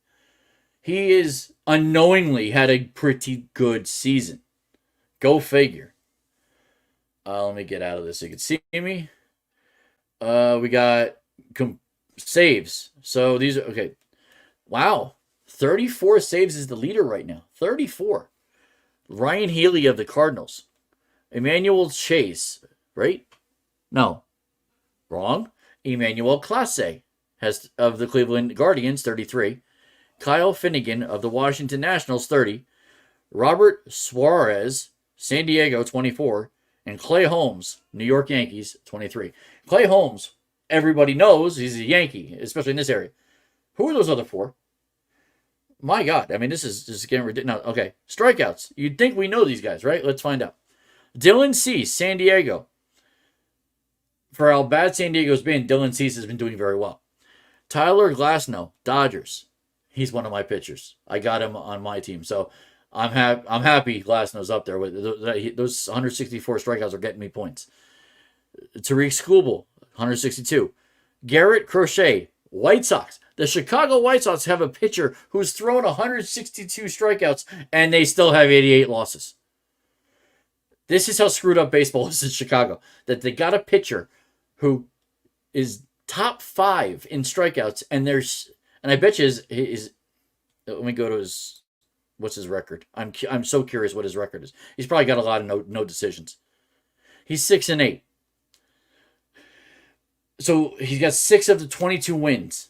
S1: he is unknowingly had a pretty good season. Go figure. Let me get out of this so you can see me. We got saves. So these are, okay. Wow. 34 saves is the leader right now. 34. Ryan Healy of the Cardinals. Emmanuel Chase, right? No. Wrong. Emmanuel Clase has of the Cleveland Guardians, 33. Kyle Finnegan of the Washington Nationals, 30. Robert Suarez, San Diego, 24. And Clay Holmes, New York Yankees, 23. Clay Holmes, everybody knows he's a Yankee, especially in this area. Who are those other 4? My God. I mean, this is just getting ridiculous. No, okay. Strikeouts. You'd think we know these guys, right? Let's find out. Dylan Cease, San Diego. For how bad San Diego's been, Dylan Cease has been doing very well. Tyler Glasnow, Dodgers. He's one of my pitchers. I got him on my team. So I'm happy Glasnow's up there. With those 164 strikeouts are getting me points. Tariq Skubal, 162. Garrett Crochet, White Sox. The Chicago White Sox have a pitcher who's thrown 162 strikeouts, and they still have 88 losses. This is how screwed up baseball is in Chicago. That they got a pitcher who is top 5 in strikeouts, and I bet you his let me go to his, what's his record? I'm so curious what his record is. He's probably got a lot of no decisions. He's 6-8. So he's got 6 of the 22 wins.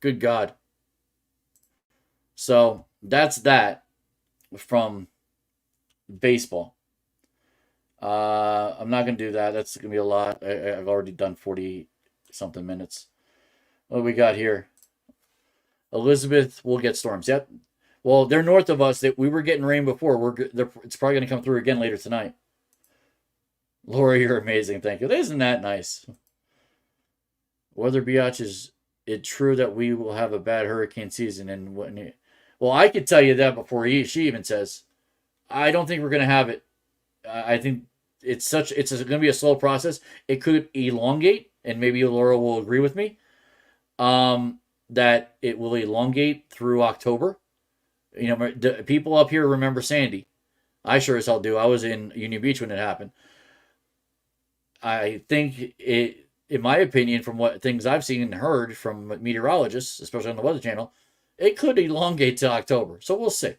S1: Good God. So that's that from baseball. I'm not going to do that. That's going to be a lot. I've already done 40-something minutes. What do we got here? Elizabeth will get storms. Yep. Well, they're north of us. We were getting rain before. It's probably going to come through again later tonight. Laura, you're amazing. Thank you. Isn't that nice? Weather Biatch, is it true that we will have a bad hurricane season? Well, I could tell you that before she even says. I don't think we're going to have it. I think it's going to be a slow process. It could elongate, and maybe Laura will agree with me, that it will elongate through October. You know, the people up here remember Sandy. I sure as hell do. I was in Union Beach when it happened. I think in my opinion, from what things I've seen and heard from meteorologists, especially on the Weather Channel, it could elongate to October. So we'll see.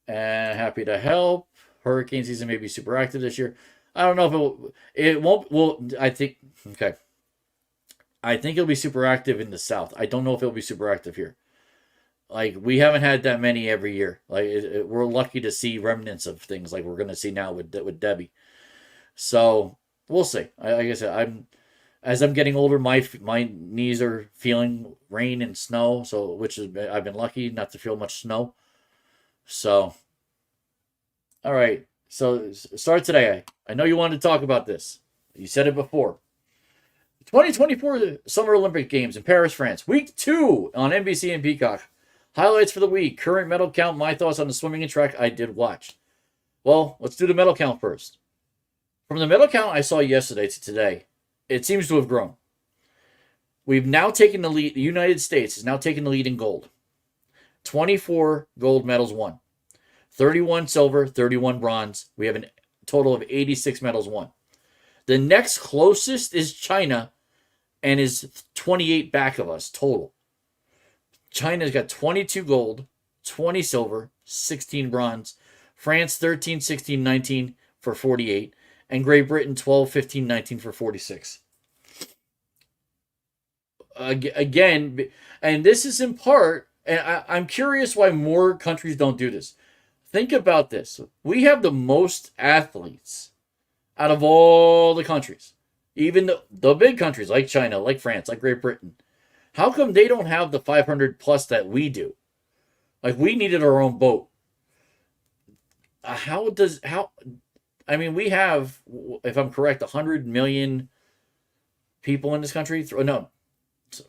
S1: And happy to help. Hurricane season may be super active this year. I don't know if it won't. Well, I think, okay. I think it'll be super active in the South. I don't know if it'll be super active here. Like, we haven't had that many every year. Like, we're lucky to see remnants of things like we're going to see now with Debby. So we'll see. Like I said, as I'm getting older, my knees are feeling rain and snow. So I've been lucky not to feel much snow. So, all right. So start today. I know you wanted to talk about this. You said it before. 2024 Summer Olympic Games in Paris, France. Week 2 on NBC and Peacock. Highlights for the week. Current medal count. My thoughts on the swimming and track I did watch. Well, let's do the medal count first. From the medal count I saw yesterday to today, it seems to have grown. We've now taken the lead. The United States has now taken the lead in gold. 24 gold medals won. 31 silver, 31 bronze. We have a total of 86 medals won. The next closest is China, and is 28 back of us total. China's got 22 gold, 20 silver, 16 bronze. France 13, 16, 19 for 48. And Great Britain 12, 15, 19 for 46. Again, and this is in part, and I'm curious why more countries don't do this. Think about this. We have the most athletes out of all the countries. Even the big countries like China, like France, like Great Britain. How come they don't have the 500 plus that we do? Like, we needed our own boat. I mean, we have, if I'm correct, 100 million people in this country. No,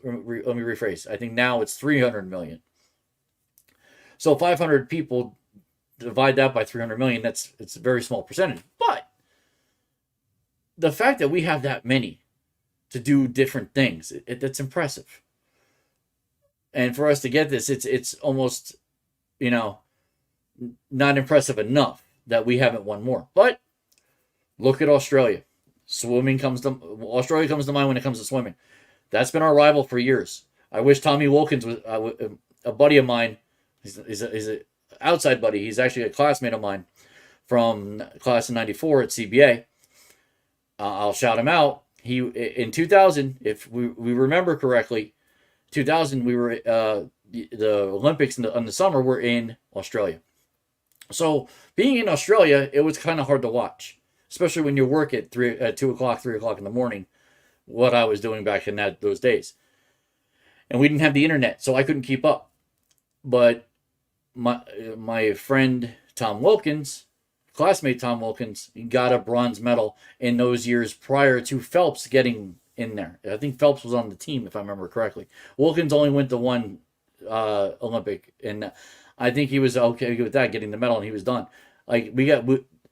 S1: let me rephrase. I think now it's 300 million. So 500 people, divide that by 300 million, it's a very small percentage. But the fact that we have that many to do different things, that's impressive. And for us to get this, it's almost, not impressive enough that we haven't won more. But look at Australia. Australia comes to mind when it comes to swimming. That's been our rival for years. I wish Tommy Wilkins was a buddy of mine. He's an outside buddy. He's actually a classmate of mine from class of '94 at CBA. I'll shout him out. He in 2000, if we remember correctly, 2000 we were the Olympics in the summer were in Australia. So being in Australia, it was kind of hard to watch, especially when you work at 2 o'clock, 3 o'clock in the morning. What I was doing back in those days, and we didn't have the internet, so I couldn't keep up. But my friend Tom Wilkins, classmate Tom Wilkins, he got a bronze medal in those years prior to Phelps getting in there. I think Phelps was on the team, if I remember correctly. Wilkins only went to one Olympic, and I think he was okay with that, getting the medal, and he was done. Like,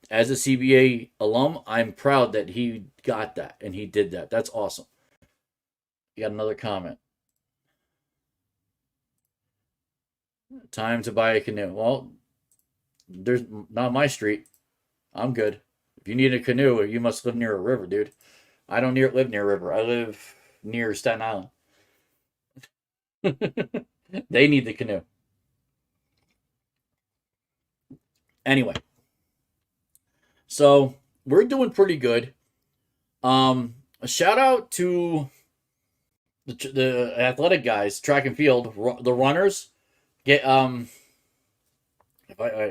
S1: as a CBA alum, I'm proud that he got that and he did that. That's awesome. You got another comment. Time to buy a canoe. Well, there's not my street. I'm good. If you need a canoe, you must live near a river, dude. I don't live near a river. I live near Staten Island. They need the canoe. Anyway, so we're doing pretty good. A shout out to the athletic guys, track and field, the runners. I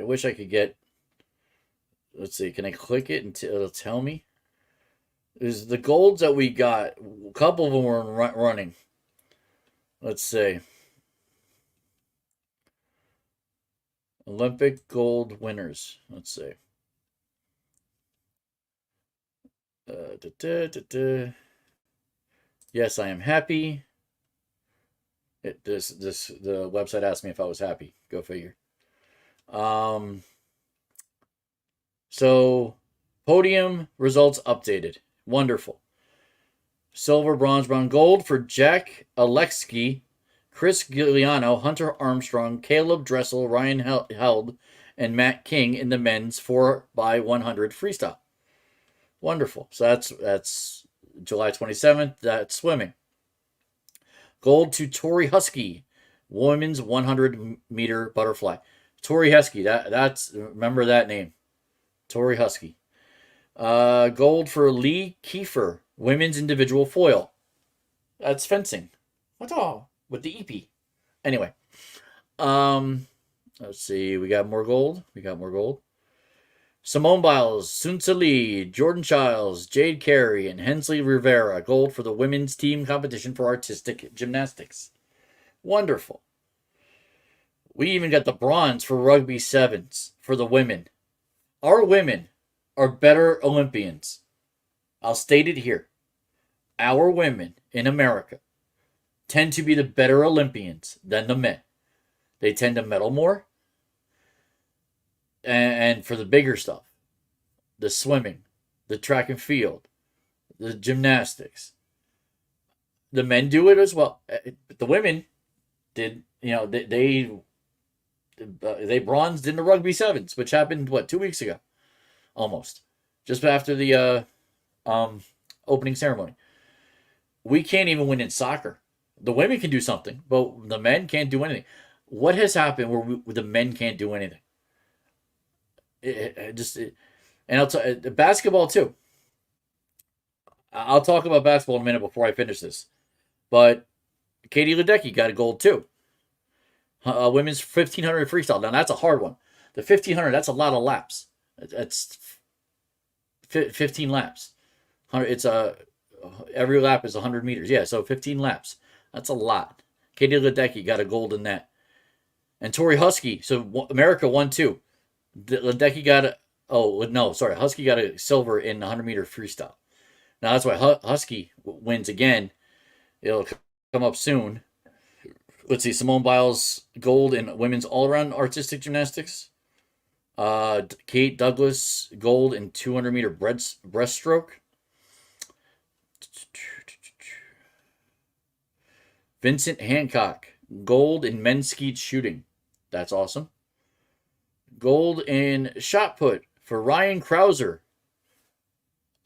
S1: wish I could get. Let's see. Can I click it and it'll tell me? Is the golds that we got? A couple of them were running. Let's see. Olympic gold winners. Let's see. Yes, I am happy. The website asked me if I was happy. Go figure. So podium results updated. Wonderful. Silver, bronze, gold for Jack Alexsky, Chris Giuliano, Hunter Armstrong, Caleb Dressel, Ryan Held, and Matt King in the men's 4x100 freestyle. Wonderful. So that's July 27th. That's swimming. Gold to Tori Husky, women's 100 meter butterfly. Tori Husky. That's remember that name. Tori Husky. Gold for Lee Kiefer, women's individual foil. That's fencing. What's all with the EP? Anyway, let's see. We got more gold. Simone Biles, Sunsa Lee, Jordan Childs, Jade Carey, and Hensley Rivera. Gold for the women's team competition for artistic gymnastics. Wonderful. We even got the bronze for rugby sevens for the women. Our women are better Olympians. I'll state it here. Our women in America tend to be the better Olympians than the men. They tend to medal more. And for the bigger stuff, the swimming, the track and field, the gymnastics, the men do it as well. The women did, they bronzed in the rugby sevens, which happened 2 weeks ago, almost, just after the opening ceremony. we can't even win in soccer. The women can do something, but the men can't do anything. What has happened where the men can't do anything? And I'll tell basketball too. I'll talk about basketball in a minute before I finish this. But Katie Ledecky got a gold too. Women's 1500 freestyle. Now that's a hard one. The 1500, that's a lot of laps. That's 15 laps. It's every lap is 100 meters. Yeah, so 15 laps. That's a lot. Katie Ledecky got a gold in that. And Tori Husky, so America won too. Ledecky got Husky got a silver in 100-meter freestyle. Now that's why Husky wins again. It'll come up soon. Let's see, Simone Biles gold in women's all-around artistic gymnastics. Kate Douglas gold in 200-meter breaststroke. Vincent Hancock gold in men's skeet shooting. That's awesome. Gold in shot put for Ryan Krauser.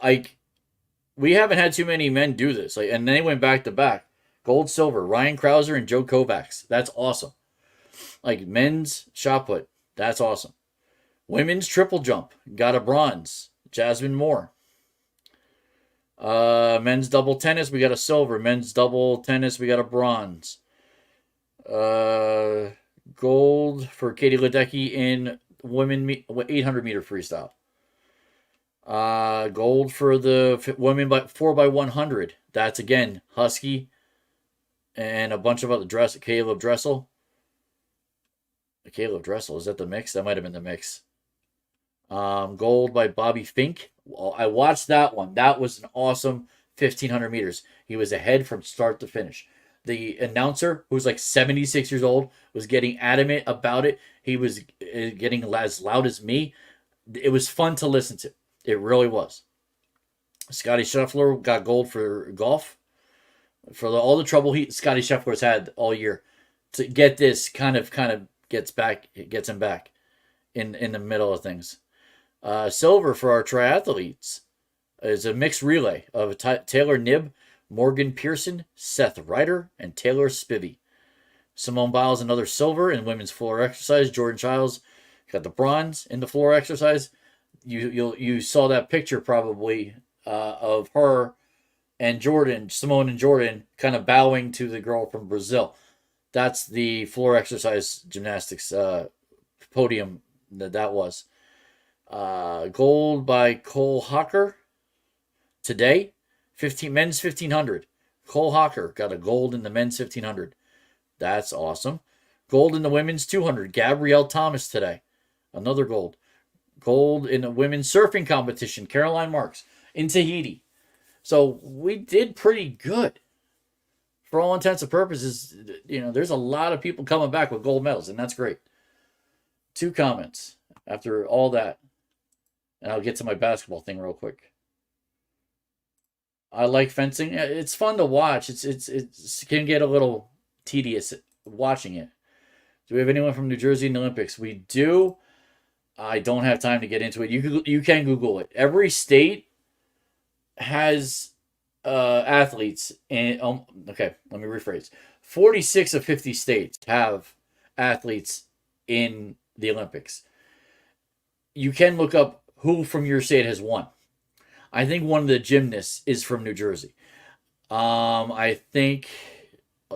S1: We haven't had too many men do this. And they went back to back. Gold, silver. Ryan Krauser and Joe Kovacs. That's awesome. Men's shot put. That's awesome. Women's triple jump. Got a bronze. Jasmine Moore. Men's double tennis. We got a silver. Men's double tennis. We got a bronze. Gold for Katie Ledecky in women 800-meter freestyle. Gold for the women 4x100. That's again Husky and a bunch of other Caleb Dressel. Caleb Dressel, is that the mix? That might have been the mix. Gold by Bobby Fink. I watched that one. That was an awesome 1500 meters. He was ahead from start to finish. The announcer, who's 76 years old, was getting adamant about it. He was getting as loud as me. It was fun to listen to. It really was. Scotty Scheffler got gold for golf. For all the trouble Scotty Scheffler's had all year. To get this kind of gets him back in the middle of things. Silver for our triathletes is a mixed relay of Taylor Knibb, Morgan Pearson, Seth Ryder, and Taylor Spivey. Simone Biles, another silver in women's floor exercise. Jordan Childs got the bronze in the floor exercise. You saw that picture probably of her and Simone and Jordan kind of bowing to the girl from Brazil. That's the floor exercise gymnastics podium that was. Gold by Cole Hocker today. Men's 1500. Cole Hocker got a gold in the men's 1500. That's awesome. Gold in the women's 200. Gabrielle Thomas today. Another gold. Gold in the women's surfing competition. Caroline Marks in Tahiti. So we did pretty good. For all intents and purposes, there's a lot of people coming back with gold medals, and that's great. 2 comments after all that. And I'll get to my basketball thing real quick. I like fencing. It's fun to watch. It can get a little tedious watching it. Do we have anyone from New Jersey in the Olympics? We do. I don't have time to get into it. You can Google it. Every state has athletes. Okay, let me rephrase. 46 of 50 states have athletes in the Olympics. You can look up who from your state has won. I think one of the gymnasts is from New Jersey. I think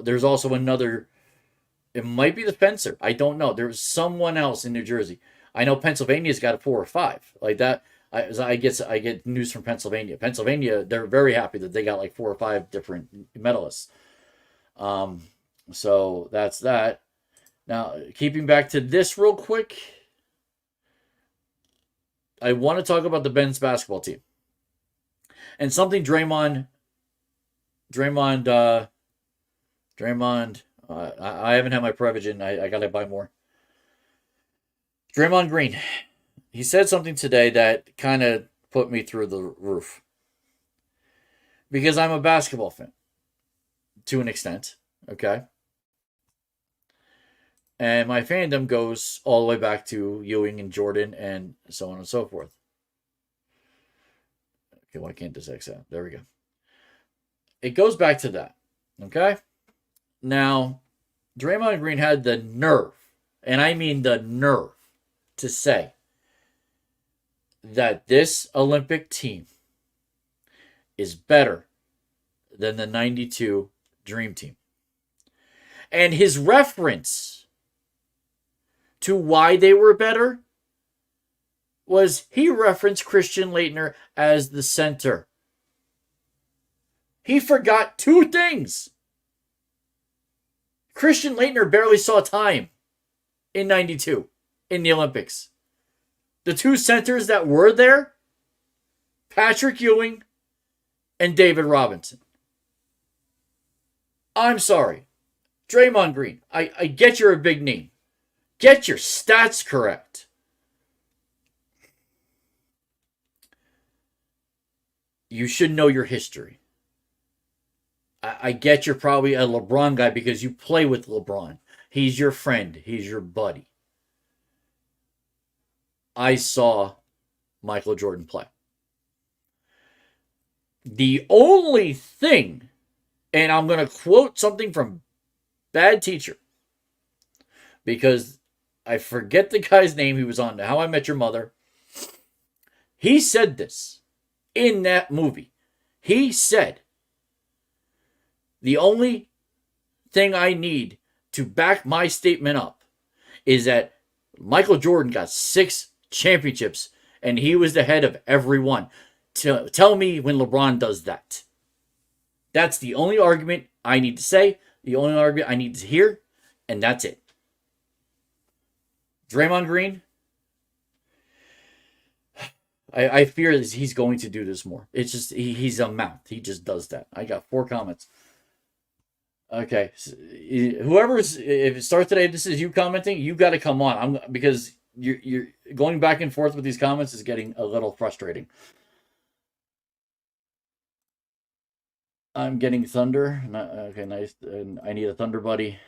S1: there's also another. It might be the fencer. I don't know. There's someone else in New Jersey. I know Pennsylvania's got 4 or 5 like that. I get news from Pennsylvania. Pennsylvania, they're very happy that they got 4 or 5 different medalists. So that's that. Now, keeping back to this real quick, I want to talk about the men's basketball team. And something Draymond, I haven't had my Prevagen. I got to buy more. Draymond Green. He said something today that kind of put me through the roof. Because I'm a basketball fan. To an extent. Okay? And my fandom goes all the way back to Ewing and Jordan and so on and so forth. Okay, why can't this X out? There we go. it goes back to that. Okay? Now, Draymond Green had the nerve, and I mean the nerve, to say that this Olympic team is better than the 92 Dream Team. And his reference to why they were better was he referenced Christian Laettner as the center. He forgot two things. Christian Laettner barely saw time in 92 in the Olympics. The two centers that were there, Patrick Ewing and David Robinson. I'm sorry. Draymond Green, I get you're a big name. Get your stats correct. You should know your history. I get you're probably a LeBron guy because you play with LeBron. He's your friend. He's your buddy. I saw Michael Jordan play. The only thing, and I'm going to quote something from Bad Teacher, because I forget the guy's name. He was on How I Met Your Mother. He said this in that movie. He said, the only thing I need to back my statement up is that Michael Jordan got 6 championships and he was the head of every one. Tell me when LeBron does that. That's the only argument I need to say, the only argument I need to hear, and that's it. Draymond Green, I fear he's going to do this more. It's just, he's a mouth. He just does that. I got 4 comments. Okay. Whoever's, if it starts today, this is you commenting, you got to come on. Because you're going back and forth with these comments is getting a little frustrating. I'm getting thunder. Okay, nice. And I need a thunder buddy.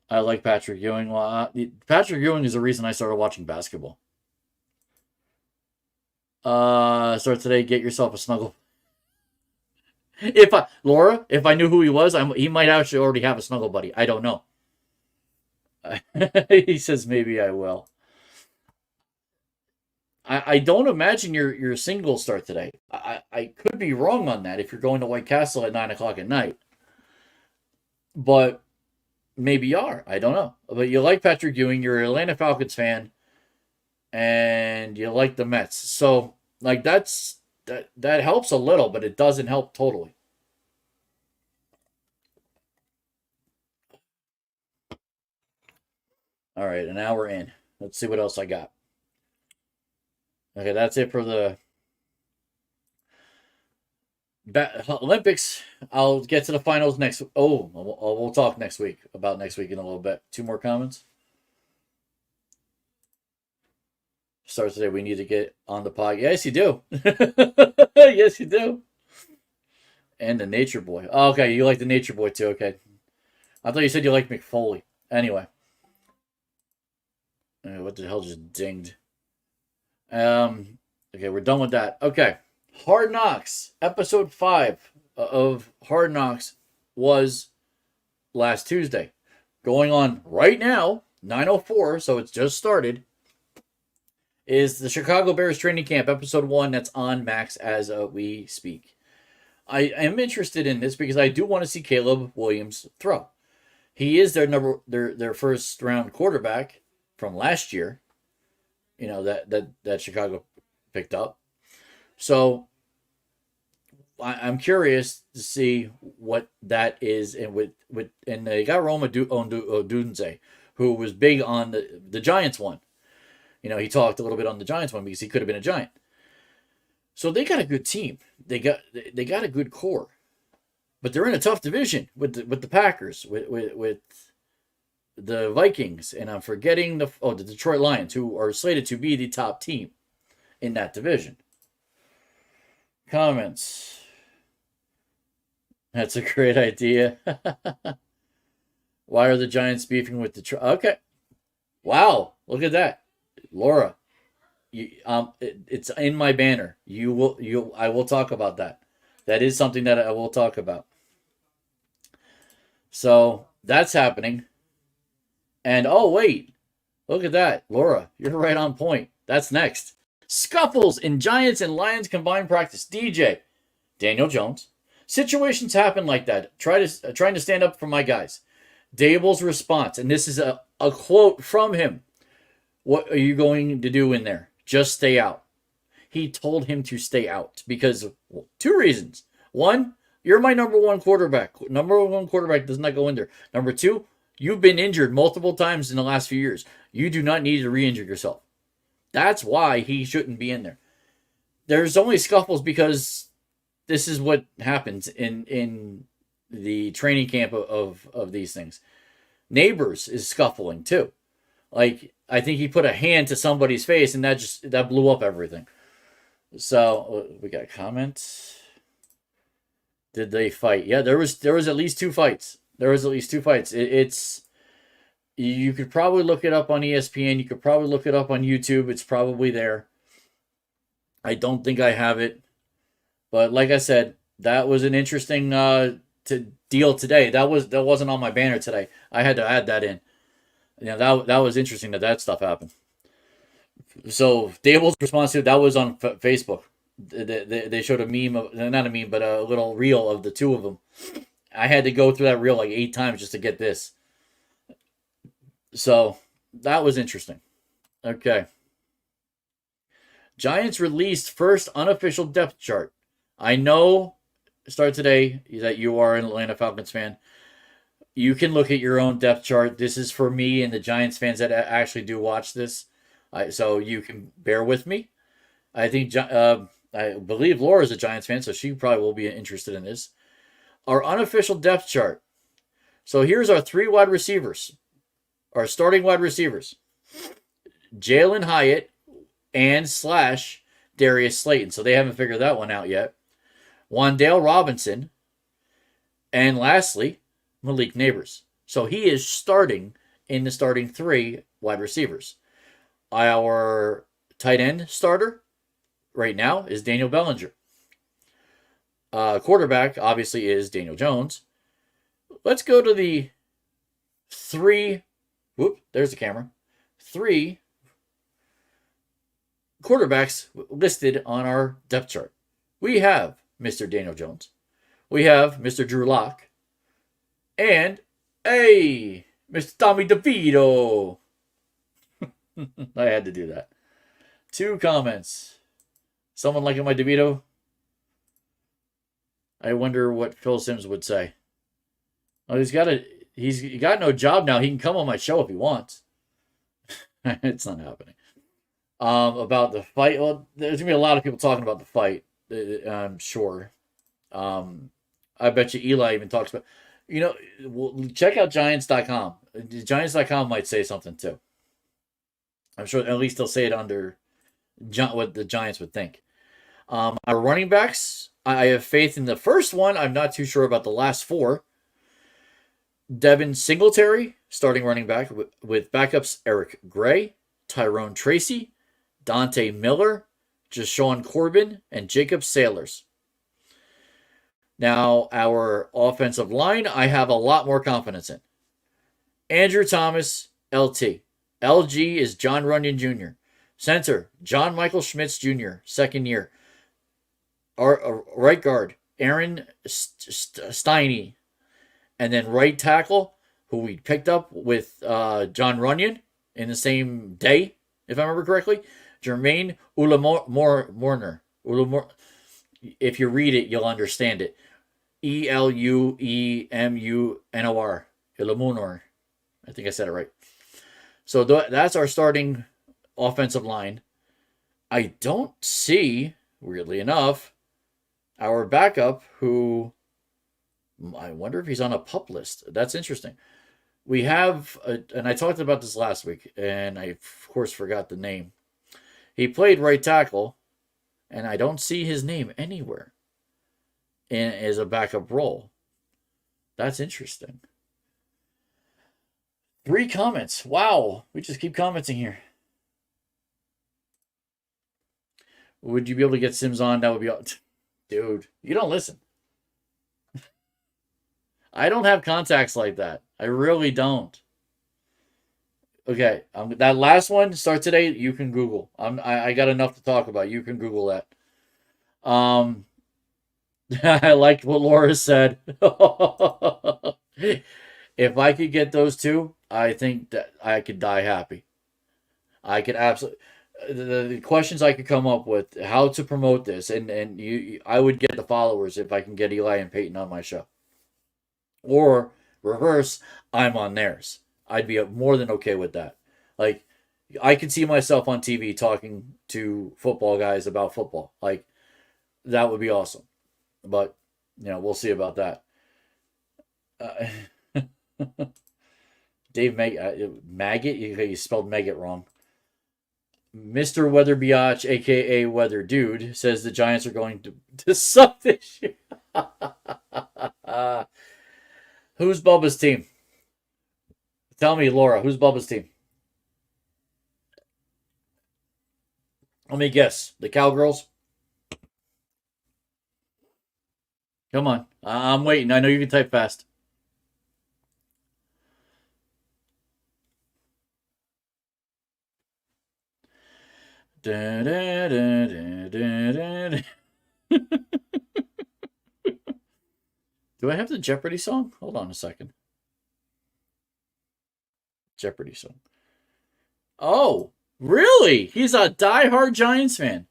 S1: I like Patrick Ewing. Well, Patrick Ewing is the reason I started watching basketball. Start today. Get yourself a snuggle. Laura, if I knew who he was, he might actually already have a snuggle buddy. I don't know. He says maybe I will. I don't imagine your single start today. I could be wrong on that if you're going to White Castle at 9 o'clock at night. But maybe you are. I don't know. But you like Patrick Ewing. You're an Atlanta Falcons fan. And you like the Mets. So, like, that helps a little, but it doesn't help totally. All right, an hour in. Let's see what else I got. Okay, that's it for the Olympics. I'll get to the finals next. Oh, we'll talk next week about next week in a little bit. 2 more comments. Starts today. We need to get on the pod. Yes, you do. Yes, you do. And the Nature Boy. Oh, okay, you like the Nature Boy too. Okay, I thought you said you liked McFoley. Anyway, what the hell just dinged? Okay, we're done with that. Okay, Hard Knocks, episode 5 of Hard Knocks was last Tuesday. Going on right now, 9:04, so it's just started, is the Chicago Bears training camp, episode 1, that's on Max as we speak. I am interested in this because I do want to see Caleb Williams throw. He is their first round quarterback from last year. You know, that Chicago picked up. So I'm curious to see what that is, and and they got Roma Odunze, who was big on the Giants one. You know, he talked a little bit on the Giants one because he could have been a Giant. So they got a good team. They got a good core, but they're in a tough division with the Packers, with the Vikings, and I'm forgetting the Detroit Lions, who are slated to be the top team in that division. Comments. That's a great idea. Why are the Giants beefing with Detroit? Okay. Wow, look at that. Laura, it's in my banner. I will talk about that. That is something that I will talk about. So that's happening. And oh, wait. Look at that. Laura, you're right on point. That's next. Scuffles in Giants and Lions combined practice. DJ, Daniel Jones. Situations happen like that. Trying to stand up for my guys. Dable's response, and this is a quote from him. What are you going to do in there? Just stay out. He told him to stay out because two reasons. One, you're my number one quarterback. Number one quarterback does not go in there. Number two, you've been injured multiple times in the last few years. You do not need to re-injure yourself. That's why he shouldn't be in there. There's only scuffles because this is what happens in the training camp of these things. Neighbors is scuffling too. Like, I think he put a hand to somebody's face and that blew up everything. So we got a comment. Did they fight? Yeah, there was at least two fights. It's you could probably look it up on ESPN. You could probably look it up on YouTube. It's probably there. I don't think I have it, but like I said, that was an interesting deal today. That wasn't on my banner today. I had to add that in. Yeah, that was interesting that stuff happened. So Dable's response to that was on Facebook. They showed a meme, not a meme, but a little reel of the two of them. I had to go through that reel like 8 times just to get this. So that was interesting. Okay. Giants released first unofficial depth chart. I know, start today, that you are an Atlanta Falcons fan. You can look at your own depth chart. This is for me and the Giants fans that actually do watch this. So you can bear with me. I think I believe Laura's a Giants fan, so she probably will be interested in this. Our unofficial depth chart. So here's our 3 wide receivers. Our starting wide receivers. Jalen Hyatt and / Darius Slayton. So they haven't figured that one out yet. Wan'Dale Robinson. And lastly, Malik Neighbors. So he is starting in the starting 3 wide receivers. Our tight end starter right now is Daniel Bellinger. Quarterback, obviously, is Daniel Jones. Let's go to the 3... Whoop, there's the camera. 3 quarterbacks listed on our depth chart. We have Mr. Daniel Jones. We have Mr. Drew Lock. And, hey, Mr. Tommy DeVito. I had to do that. 2 comments. Someone liking my DeVito? I wonder what Phil Simms would say. Oh, he's got no job now. He can come on my show if he wants. It's not happening. About the fight. Well, there's gonna be a lot of people talking about the fight. I'm sure. I bet you Eli even talks about. Check out Giants.com. Giants.com might say something too. I'm sure at least they'll say it under what the Giants would think. Our running backs, I have faith in the first one. I'm not too sure about the last 4. Devin Singletary, starting running back, with backups Eric Gray, Tyrone Tracy, Dante Miller, Jashawn Corbin, and Jacob Sailors. Now, our offensive line, I have a lot more confidence in. Andrew Thomas, LT. LG is John Runyon Jr. Center, John Michael Schmitz Jr., second year. Our right guard, Aaron Steiny. And then right tackle, who we picked up with John Runyon in the same day, if I remember correctly, Jermaine Ulamorner. If you read it, you'll understand it. Eluemunor. Ilamunor. I think I said it right. So that's our starting offensive line. I don't see, weirdly enough, our backup, who I wonder if he's on a PUP list. That's interesting. We have, and I talked about this last week, and I, of course, forgot the name. He played right tackle, and I don't see his name anywhere as a backup role. That's interesting. 3 comments. Wow. We just keep commenting here. Would you be able to get Sims on? That would be... Dude, you don't listen. I don't have contacts like that. I really don't. Okay, that last one starts today. You can Google. I got enough to talk about. You can Google that. I liked what Laura said. If I could get those two, I think that I could die happy. I could absolutely. The questions I could come up with, how to promote this, and I would get the followers if I can get Eli and Peyton on my show, or reverse, I'm on theirs. I'd be more than okay with that. Like, I could see myself on TV talking to football guys about football. Like, that would be awesome. But, we'll see about that. Dave Maggot? You spelled Maggot wrong. Mr. Weather Biatch, a.k.a. Weather Dude, says the Giants are going to suck this year. Who's Bubba's team? Tell me, Laura, who's Bubba's team? Let me guess. The Cowgirls? Come on. I'm waiting. I know you can type fast. Da, da, da, da, da, da. Do I have the Jeopardy song? Hold on a second. Jeopardy song. Oh, really? He's a diehard Giants fan.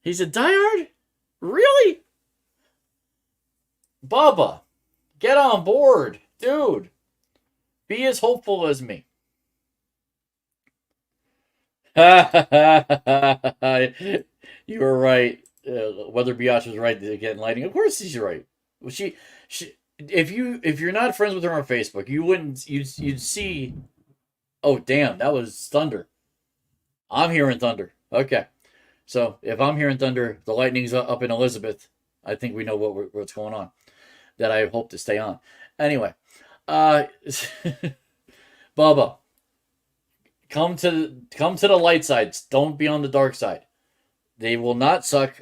S1: He's a diehard? Really? Bubba, get on board. Dude, be as hopeful as me. You were right. Weather Biatch was right to get lighting. Of course he's right. She if you're not friends with her on Facebook, you'd see. Oh damn, that was thunder. I'm hearing thunder. Okay, so if I'm hearing thunder, the lightning's up in Elizabeth. I think we know what's going on. That I hope to stay on. Anyway, Bubba, come to the light side. Don't be on the dark side. They will not suck.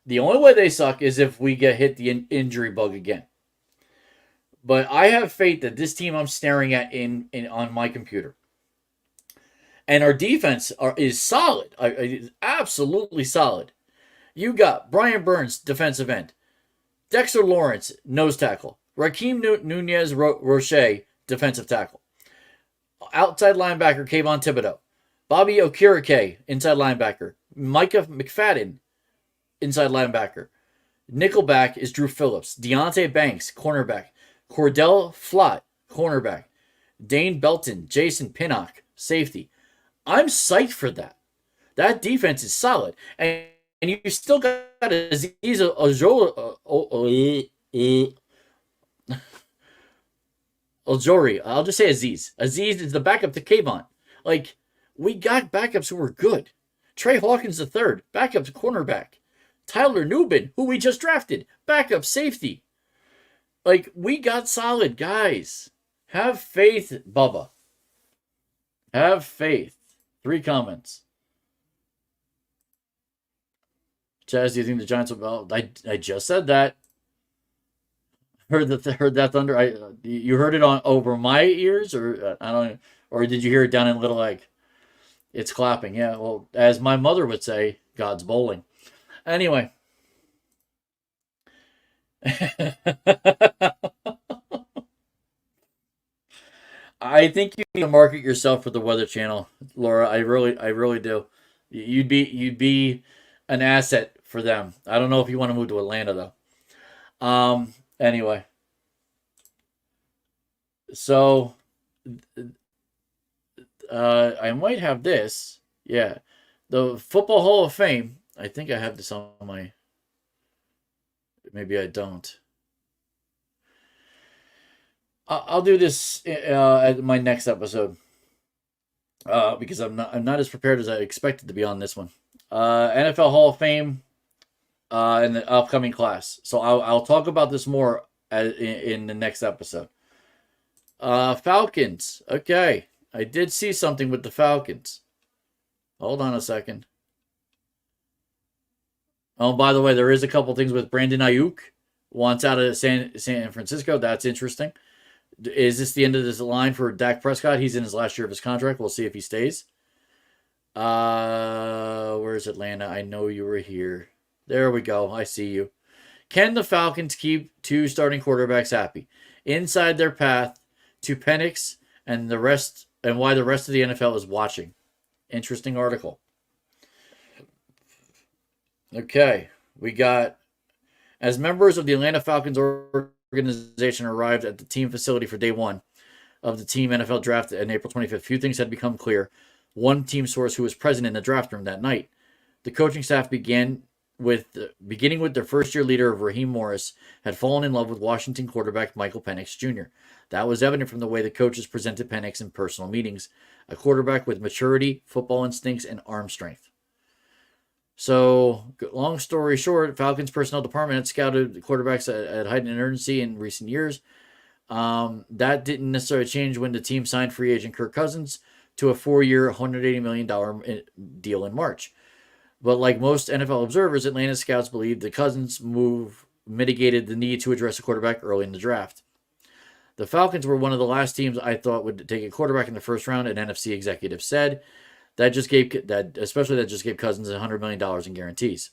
S1: The only way they suck is if we get hit the injury bug again. But I have faith that this team I'm staring at in on my computer, and our defense is solid. Is absolutely solid. You got Brian Burns, defensive end. Dexter Lawrence, nose tackle. Raheem Nunez Roche, defensive tackle. Outside linebacker, Kayvon Thibodeau. Bobby Okereke, inside linebacker. Micah McFadden, inside linebacker. Nickelback is Drew Phillips. Deontay Banks, cornerback. Cordell Flott, cornerback. Dane Belton, Jason Pinnock, safety. I'm psyched for that. That defense is solid. And you still got Aziz Aljori. I'll just say Aziz. Aziz is the backup to Kayvon. Like, we got backups who are good. Trey Hawkins III, backup to cornerback. Tyler Nubin, who we just drafted, backup safety. Like, we got solid guys. Have faith, Bubba. Have faith. 3 comments. Chazz, do you think the Giants will? I just said that. Heard that thunder. You heard it on over my ears, or I don't know, or did you hear it down in Little Egg? It's clapping. Yeah. Well, as my mother would say, God's bowling. Anyway. I think you need to market yourself for the Weather Channel, Laura. I really do. You'd be an asset for them. I don't know if you want to move to Atlanta though. Anyway. So I might have this. Yeah. The Football Hall of Fame. I think I have this on my. Maybe I don't. I'll do this at my next episode because I'm not as prepared as I expected to be on this one. NFL Hall of Fame in the upcoming class. So I'll talk about this more in the next episode. Falcons. Okay. I did see something with the Falcons. Hold on a second. Oh, by the way, there is a couple things with Brandon Ayuk wants out of San Francisco. That's interesting. Is this the end of this line for Dak Prescott? He's in his last year of his contract. We'll see if he stays. Where's Atlanta? I know you were here. There we go. I see you. Can the Falcons keep 2 starting quarterbacks happy? Inside their path to Penix and the rest, and why the rest of the NFL is watching. Interesting article. Okay, we got, as members of the Atlanta Falcons organization arrived at the team facility for day 1 of the team NFL draft on April 25th, few things had become clear. One team source who was present in the draft room that night. The coaching staff beginning with their first-year leader of Raheem Morris, had fallen in love with Washington quarterback Michael Penix Jr. That was evident from the way the coaches presented Penix in personal meetings, a quarterback with maturity, football instincts, and arm strength. So, long story short, Falcons personnel department had scouted quarterbacks at heightened urgency in recent years. That didn't necessarily change when the team signed free agent Kirk Cousins to a 4-year, $180 million deal in March. But like most NFL observers, Atlanta scouts believed the Cousins move mitigated the need to address a quarterback early in the draft. The Falcons were one of the last teams I thought would take a quarterback in the first round, an NFC executive said. That just gave Cousins $100 million in guarantees.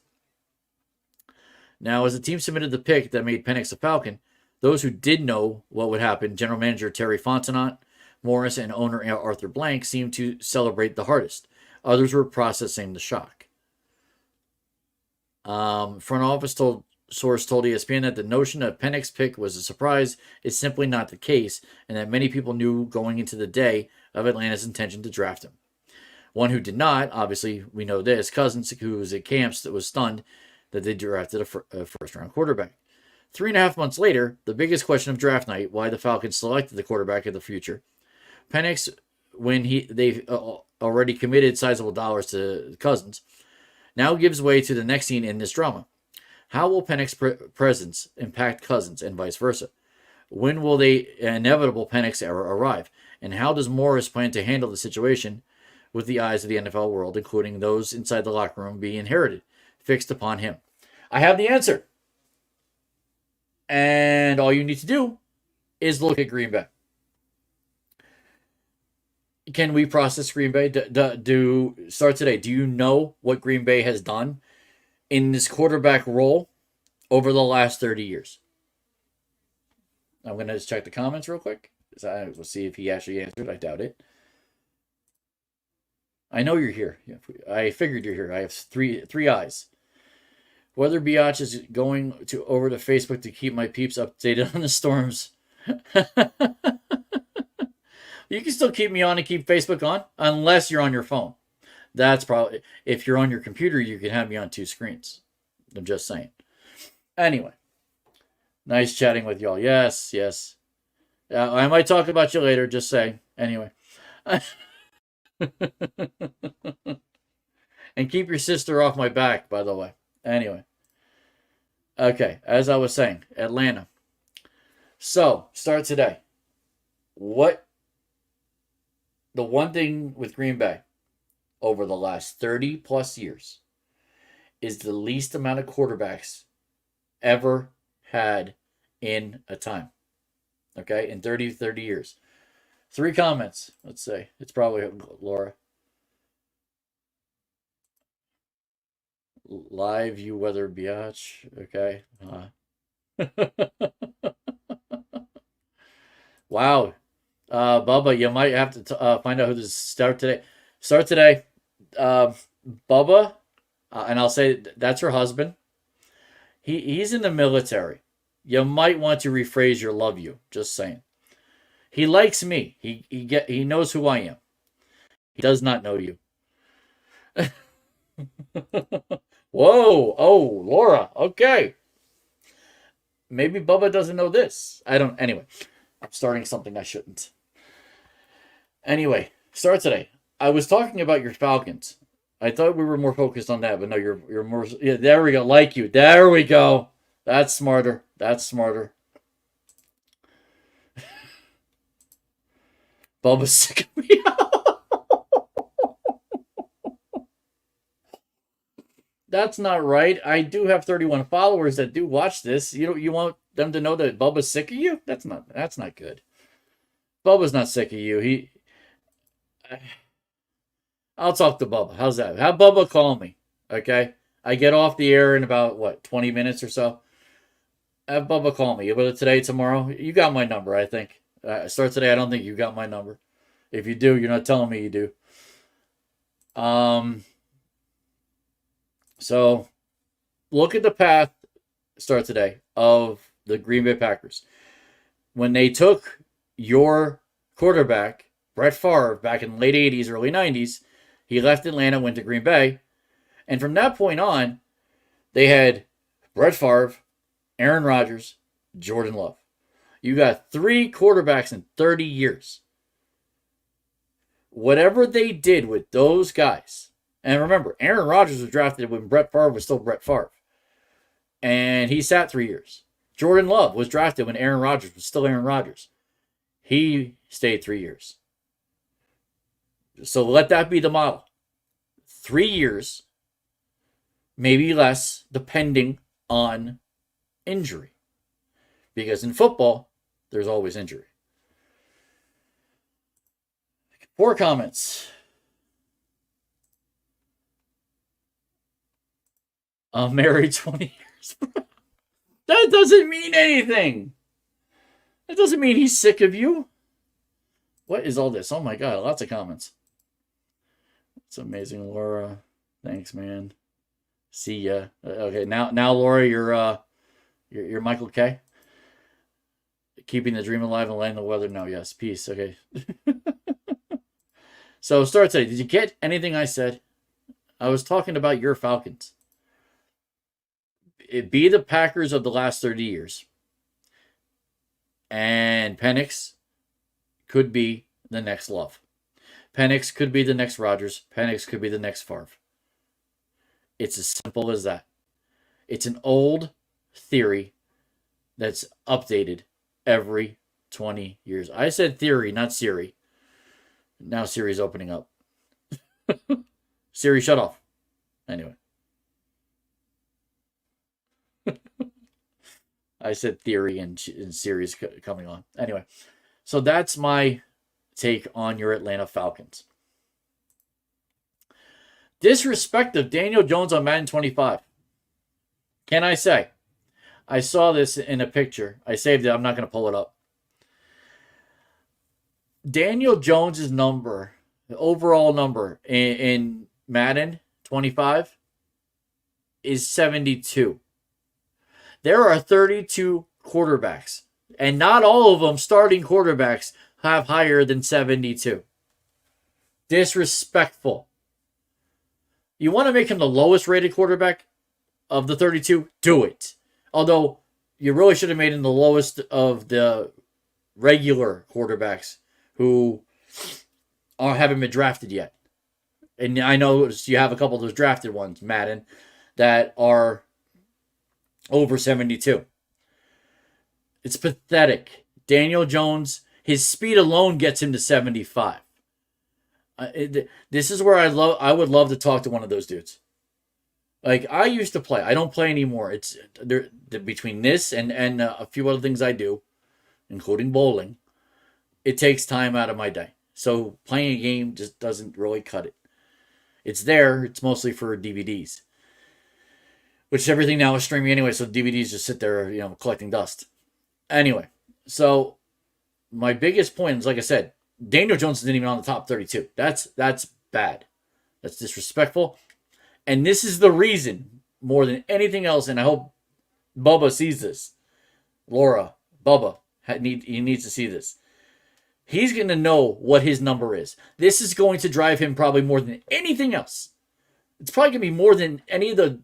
S1: Now, as the team submitted the pick that made Penix a Falcon, those who did know what would happen, General Manager Terry Fontenot, Morris, and owner Arthur Blank, seemed to celebrate the hardest. Others were processing the shock. Front office source told ESPN that the notion of Penix pick was a surprise is simply not the case, and that many people knew going into the day of Atlanta's intention to draft him. One who did not, obviously, we know this, Cousins, who was at camps, that was stunned that they drafted a first-round quarterback. 3.5 months later, the biggest question of draft night, why the Falcons selected the quarterback of the future. Penix, when they've already committed sizable dollars to Cousins, now gives way to the next scene in this drama. How will Penix's presence impact Cousins and vice versa? When will the inevitable Penix era arrive? And how does Morris plan to handle the situation with the eyes of the NFL world, including those inside the locker room, being inherited, fixed upon him? I have the answer. And all you need to do is look at Green Bay. Can we process Green Bay? Start today. Do you know what Green Bay has done in this quarterback role over the last 30 years? I'm going to just check the comments real quick. We'll see if he actually answered. I doubt it. I know you're here. I figured you're here. I have three eyes. Whether Biatch is going over to Facebook to keep my peeps updated on the storms. You can still keep me on and keep Facebook on, unless you're on your phone. That's probably, if you're on your computer, you can have me on 2 screens. I'm just saying. Anyway, nice chatting with y'all. Yes. I might talk about you later, just saying. Anyway. And keep your sister off my back, by the way. Anyway. Okay, as I was saying, Atlanta. So, start today. The one thing with Green Bay over the last 30 plus years is the least amount of quarterbacks ever had in a time. Okay, in 30 years. 3 comments, let's say. It's probably Laura. Live you weather biatch. Okay. Wow. Bubba, you might have to find out who this start today. Bubba, and I'll say that's her husband. He's in the military. You might want to rephrase your love you. Just saying. He likes me. He knows who I am. He does not know you. Whoa. Oh, Laura. Okay. Maybe Bubba doesn't know this. Anyway, I'm starting something I shouldn't. Anyway, start today. I was talking about your Falcons. I thought we were more focused on that, but no, you're more. Yeah, there we go. Like you. There we go. That's smarter. Bubba's sick of me. That's not right. I do have 31 followers that do watch this. You want them to know that Bubba's sick of you? That's not good. Bubba's not sick of you. I'll talk to Bubba. How's that? Have Bubba call me. Okay? I get off the air in about 20 minutes or so. Have Bubba call me. Whether today, tomorrow. You got my number, I think. Start today. I don't think you got my number. If you do, you're not telling me you do. So look at the path, start today, of the Green Bay Packers. When they took your quarterback, Brett Favre, back in the late 80s, early 90s, he left Atlanta, went to Green Bay. And from that point on, they had Brett Favre, Aaron Rodgers, Jordan Love. You got 3 quarterbacks in 30 years. Whatever they did with those guys, and remember, Aaron Rodgers was drafted when Brett Favre was still Brett Favre. And he sat 3 years. Jordan Love was drafted when Aaron Rodgers was still Aaron Rodgers. He stayed 3 years. So let that be the model. 3 years, maybe less, depending on injury. Because in football, there's always injury. 4 comments. I'm married 20 years. That doesn't mean anything. That doesn't mean he's sick of you. What is all this? Oh my God, lots of comments. It's amazing, Laura. Thanks, man. See ya. Okay, now, Laura, you're Michael K. Keeping the dream alive and letting the weather know. Yes, peace. Okay. So start today. Did you get anything I said? I was talking about your Falcons. It be the Packers of the last 30 years. And Penix could be the next Love. Penix could be the next Rodgers. Penix could be the next Favre. It's as simple as that. It's an old theory that's updated every 20 years. I said theory, not Siri. Now Siri's opening up. Siri, shut off. Anyway. I said theory and Siri's coming on. Anyway. So that's my take on your Atlanta Falcons. Disrespect of Daniel Jones on Madden 25. Can I say? I saw this in a picture. I saved it. I'm not going to pull it up. Daniel Jones's number, the overall number in Madden 25 is 72. There are 32 quarterbacks, and not all of them starting quarterbacks have higher than 72. Disrespectful. You want to make him the lowest rated quarterback of the 32? Do it. Although, you really should have made him the lowest of the regular quarterbacks who haven't been drafted yet. And I know you have a couple of those drafted ones, Madden, that are over 72. It's pathetic. Daniel Jones, his speed alone gets him to 75. This is where I would love to talk to one of those dudes. Like, I used to play. I don't play anymore. It's between this and a few other things I do, including bowling, it takes time out of my day. So playing a game just doesn't really cut it. It's there. It's mostly for DVDs. Which everything now is streaming anyway, so DVDs just sit there, collecting dust. Anyway, so my biggest point is, like I said, Daniel Jones isn't even on the top 32. That's bad. That's disrespectful. And this is the reason, more than anything else, and I hope Bubba sees this. Laura, Bubba, he needs to see this. He's going to know what his number is. This is going to drive him probably more than anything else. It's probably going to be more than any of the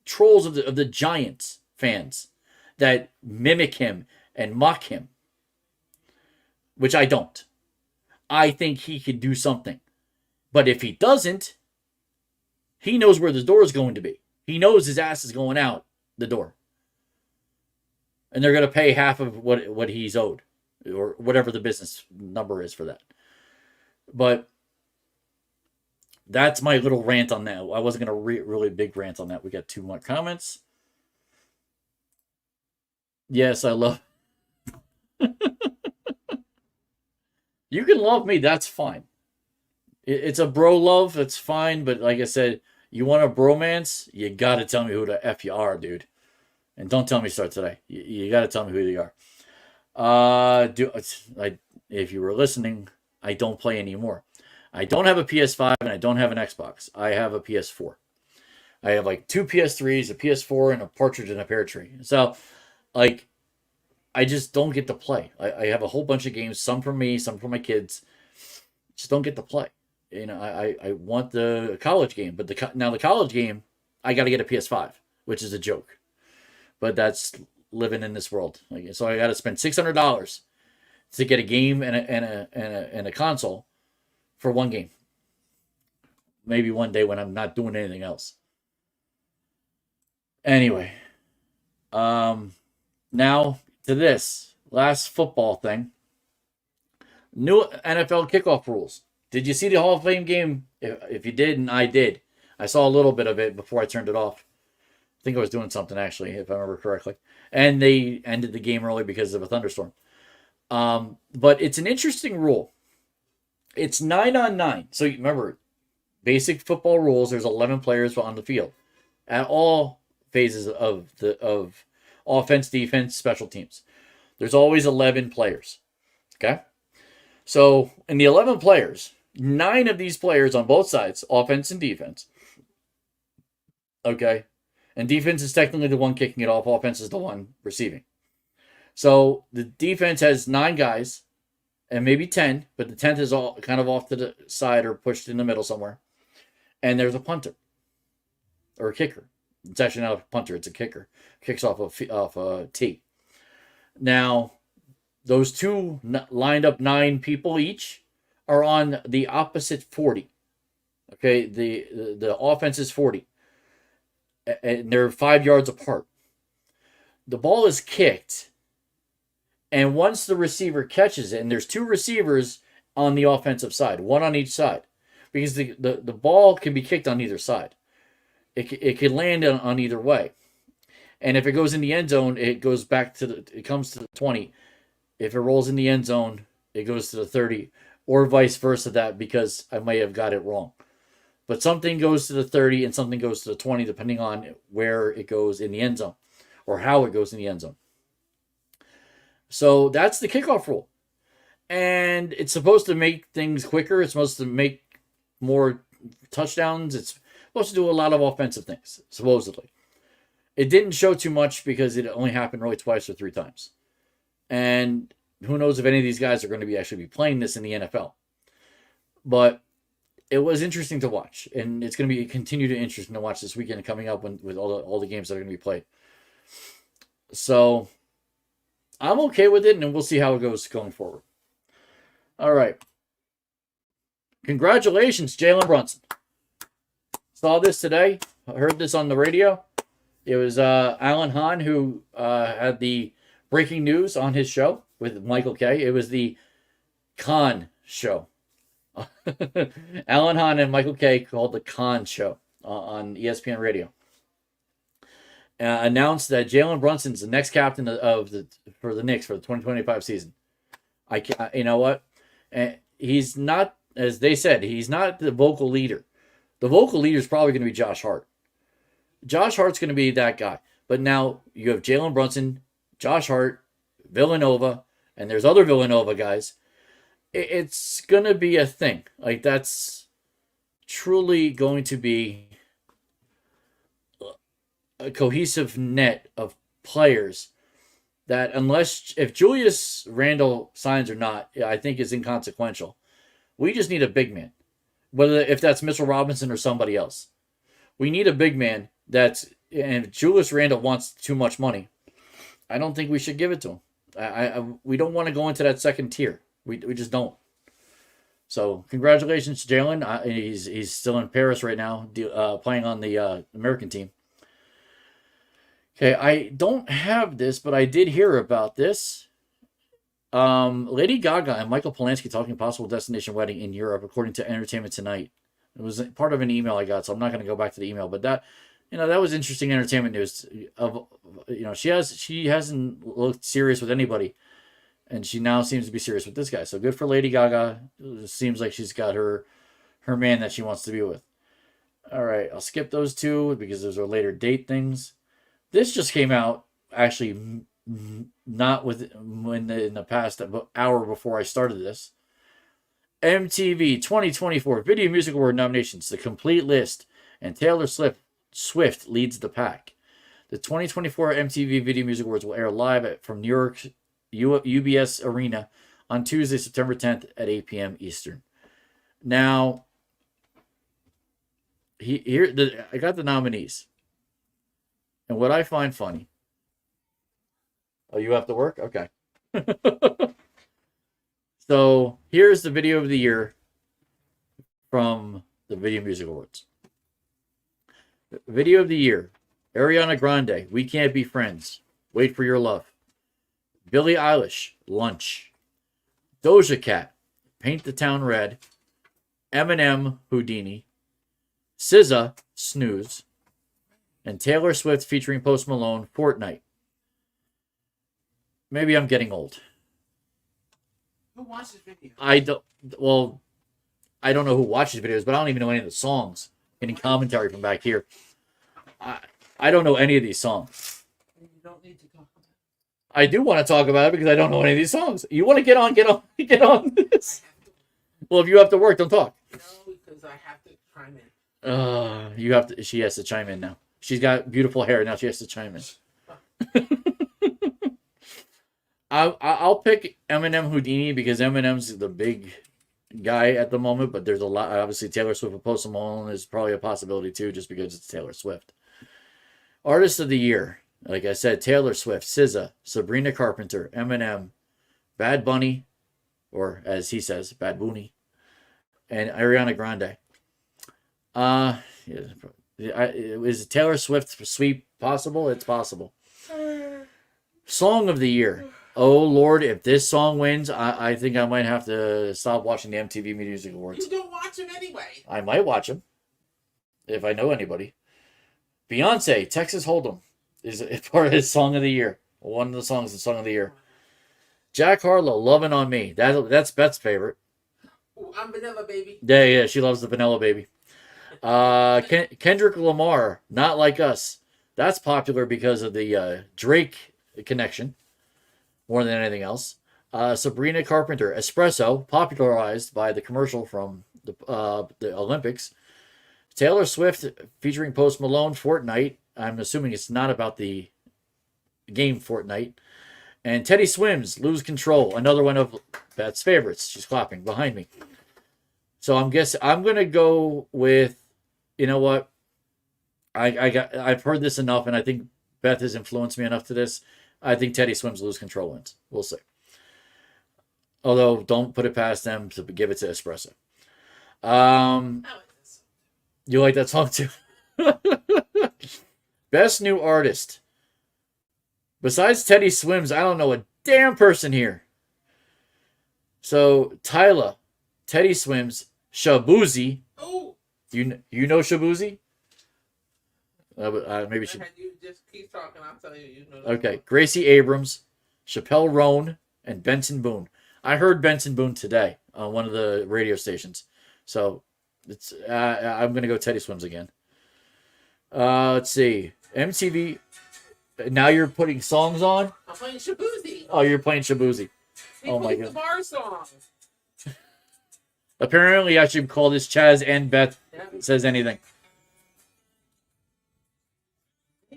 S1: trolls of the Giants fans that mimic him and mock him. Which I don't. I think he could do something. But if he doesn't, he knows where the door is going to be. He knows his ass is going out the door. And they're going to pay half of what he's owed. Or whatever the business number is for that. But that's my little rant on that. I wasn't going to really big rant on that. We got 2 more comments. Yes, I love. You can love me. That's fine. It's a bro love. That's fine. But like I said, you want a bromance, you got to tell me who the F you are, dude. And don't tell me start today. You got to tell me who you are. If you were listening, I don't play anymore. I don't have a PS5 and I don't have an Xbox. I have a PS4. I have like 2 PS3s, a PS4, and a partridge in a pear tree. So, like, I just don't get to play. I have a whole bunch of games, some for me, some for my kids. Just don't get to play. You know, I want the college game, but now the college game, I got to get a PS5, which is a joke. But that's living in this world. Like, so I got to spend $600 to get a game and a console for one game. Maybe one day when I'm not doing anything else. Anyway, now to this last football thing. New NFL kickoff rules. Did you see the Hall of Fame game? If you did, and I did, I saw a little bit of it before I turned it off. I think I was doing something actually, if I remember correctly. And they ended the game early because of a thunderstorm. But it's an interesting rule. It's 9-on-9. So remember, basic football rules. There's 11 players on the field at all phases of offense, defense, special teams. There's always 11 players. Okay. So in the 11 players, 9 of these players on both sides, offense and defense. Okay. And defense is technically the one kicking it off. Offense is the one receiving. So the defense has 9 guys and maybe 10, but the 10th is all kind of off to the side or pushed in the middle somewhere. And there's a punter or a kicker. It's actually not a punter. It's a kicker. Kicks off a tee. Now, those 2 lined up 9 people each are on the opposite 40. Okay, the offense is 40. And they're 5 yards apart. The ball is kicked. And once the receiver catches it, and there's 2 receivers on the offensive side, 1 on each side, because the ball can be kicked on either side. It can land on either way. And if it goes in the end zone, it goes back it comes to the 20. If it rolls in the end zone, it goes to the 30, or vice versa that, because I may have got it wrong. But something goes to the 30 and something goes to the 20, depending on where it goes in the end zone or how it goes in the end zone. So that's the kickoff rule. And it's supposed to make things quicker. It's supposed to make more touchdowns. It's supposed to do a lot of offensive things, supposedly. It didn't show too much because it only happened really 2 or 3 times. And who knows if any of these guys are going to actually be playing this in the NFL. But it was interesting to watch. And it's going to be continue to interesting to watch this weekend coming up with all the games that are going to be played. So I'm okay with it, and we'll see how it goes going forward. All right. Congratulations, Jalen Brunson. Saw this today. I heard this on the radio. It was Alan Hahn who had the breaking news on his show with Michael K. It was the Khan show. Alan Hahn and Michael K. called the Khan show on ESPN Radio. Announced that Jalen Brunson's the next captain for the Knicks for the 2025 season. You know what? He's not, as they said, he's not the vocal leader. The vocal leader is probably going to be Josh Hart. Josh Hart's going to be that guy. But now you have Jalen Brunson, Josh Hart, Villanova, and there's other Villanova guys. It's going to be a thing. Like, that's truly going to be a cohesive net of players that, if Julius Randle signs or not, I think is inconsequential. We just need a big man. If that's Mitchell Robinson or somebody else. We need a big man and if Julius Randle wants too much money, I don't think we should give it to him. We don't want to go into that second tier. We just don't. So congratulations to Jalen. He's still in Paris right now, playing on the American team. Okay, I don't have this, but I did hear about this. Lady Gaga and Michael Polanski talking possible destination wedding in Europe, according to Entertainment Tonight. It was part of an email I got, so I'm not going to go back to the email. But that, that was interesting entertainment news. She hasn't looked serious with anybody, and she now seems to be serious with this guy. So good for Lady Gaga. It seems like she's got her man that she wants to be with. All right, I'll skip those two because those are later date things. This just came out actually not in the past hour before I started this. MTV 2024 Video Music Award nominations, the complete list, and Taylor Swift leads the pack. The 2024 MTV Video Music Awards will air live from New York UBS Arena on Tuesday, September 10th at 8 p.m. Eastern. Now, I got the nominees. And what I find funny. Oh, you have to work? Okay. So here's the video of the year from the Video Music Awards. Video of the year: Ariana Grande, We Can't Be Friends, Wait for Your Love. Billie Eilish, Lunch. Doja Cat, Paint the Town Red. Eminem, Houdini. SZA, Snooze. And Taylor Swift featuring Post Malone, Fortnite. Maybe I'm getting old.
S2: Who watches video?
S1: I don't know who watches videos, but I don't even know any of the songs. Any commentary from back here. I don't know any of these songs.
S2: You don't need to talk about it.
S1: I do want to talk about it because I don't know any of these songs. You want to get on this. Well, if you have to work, don't talk.
S2: No, because I have to chime in.
S1: She has to chime in now. She's got beautiful hair. Now she has to chime in. I'll pick Eminem Houdini because Eminem's the big guy at the moment, but there's a lot. Obviously, Taylor Swift and Post Malone is probably a possibility too, just because it's Taylor Swift. Artist of the Year, like I said, Taylor Swift, SZA, Sabrina Carpenter, Eminem, Bad Bunny, or as he says, Bad Bunny, and Ariana Grande. Is Taylor Swift sweep possible? It's possible. Song of the Year. Oh, Lord, if this song wins, I think I might have to stop watching the MTV Music Awards.
S2: You don't watch them anyway.
S1: I might watch them if I know anybody. Beyonce, Texas Hold'em is part of his Song of the Year. One of the songs in Song of the Year. Jack Harlow, Lovin' on Me. That's Beth's favorite.
S2: Ooh, I'm Vanilla Baby.
S1: Yeah, she loves the Vanilla Baby. Kendrick Lamar, Not Like Us. That's popular because of the Drake connection more than anything else. Sabrina Carpenter, Espresso, popularized by the commercial from the Olympics. Taylor Swift featuring Post Malone, Fortnite. I'm assuming it's not about the game Fortnite. And Teddy Swims, Lose Control, another one of Beth's favorites. She's clapping behind me. So I'm going to go with, you know what? I've heard this enough, and I think Beth has influenced me enough to this. I think Teddy Swims, Lose Control wins. We'll see. Although, don't put it past them to give it to Espresso. You like that song too? Best New Artist. Besides Teddy Swims, I don't know a damn person here. So, Tyla, Teddy Swims, Shabuzi.
S2: Oh.
S1: You know Shabuzi? Maybe she.
S2: You just keep talking. I'll tell you. You know.
S1: Okay, Gracie Abrams, Chappelle Roan, and Benson Boone. I heard Benson Boone today on one of the radio stations, so it's. I'm gonna go Teddy Swims again. Let's see, MTV. Now you're putting songs on.
S2: I'm playing Shabuzi.
S1: Oh, you're playing Shabuzi.
S2: Oh my god. The bar song.
S1: Apparently, I should call this Chazz and Beth says anything.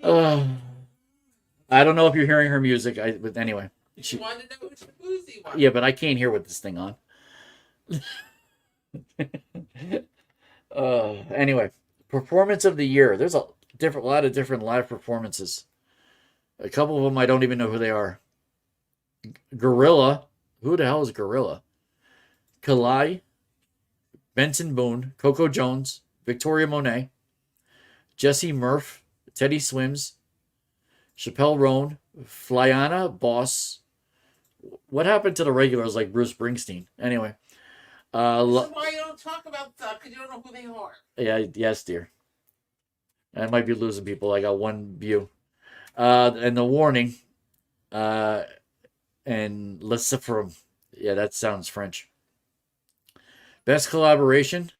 S1: I don't know if you're hearing her music. But anyway.
S2: She wanted to know who Shabuzi was.
S1: Yeah, but I can't hear with this thing on. Anyway, performance of the year. There's a lot of different live performances. A couple of them I don't even know who they are. Gorilla. Who the hell is Gorilla? Kalai. Benson Boone. Coco Jones. Victoria Monet. Jesse Murph. Teddy Swims. Chappelle Roan. Flyana. Boss. What happened to the regulars like Bruce Springsteen? Anyway.
S2: This is why you don't talk about stuff, because you don't know who they are.
S1: Yeah, yes, dear. I might be losing people. I got one view. And the warning. And Luciferum. Yeah, that sounds French. Best collaboration.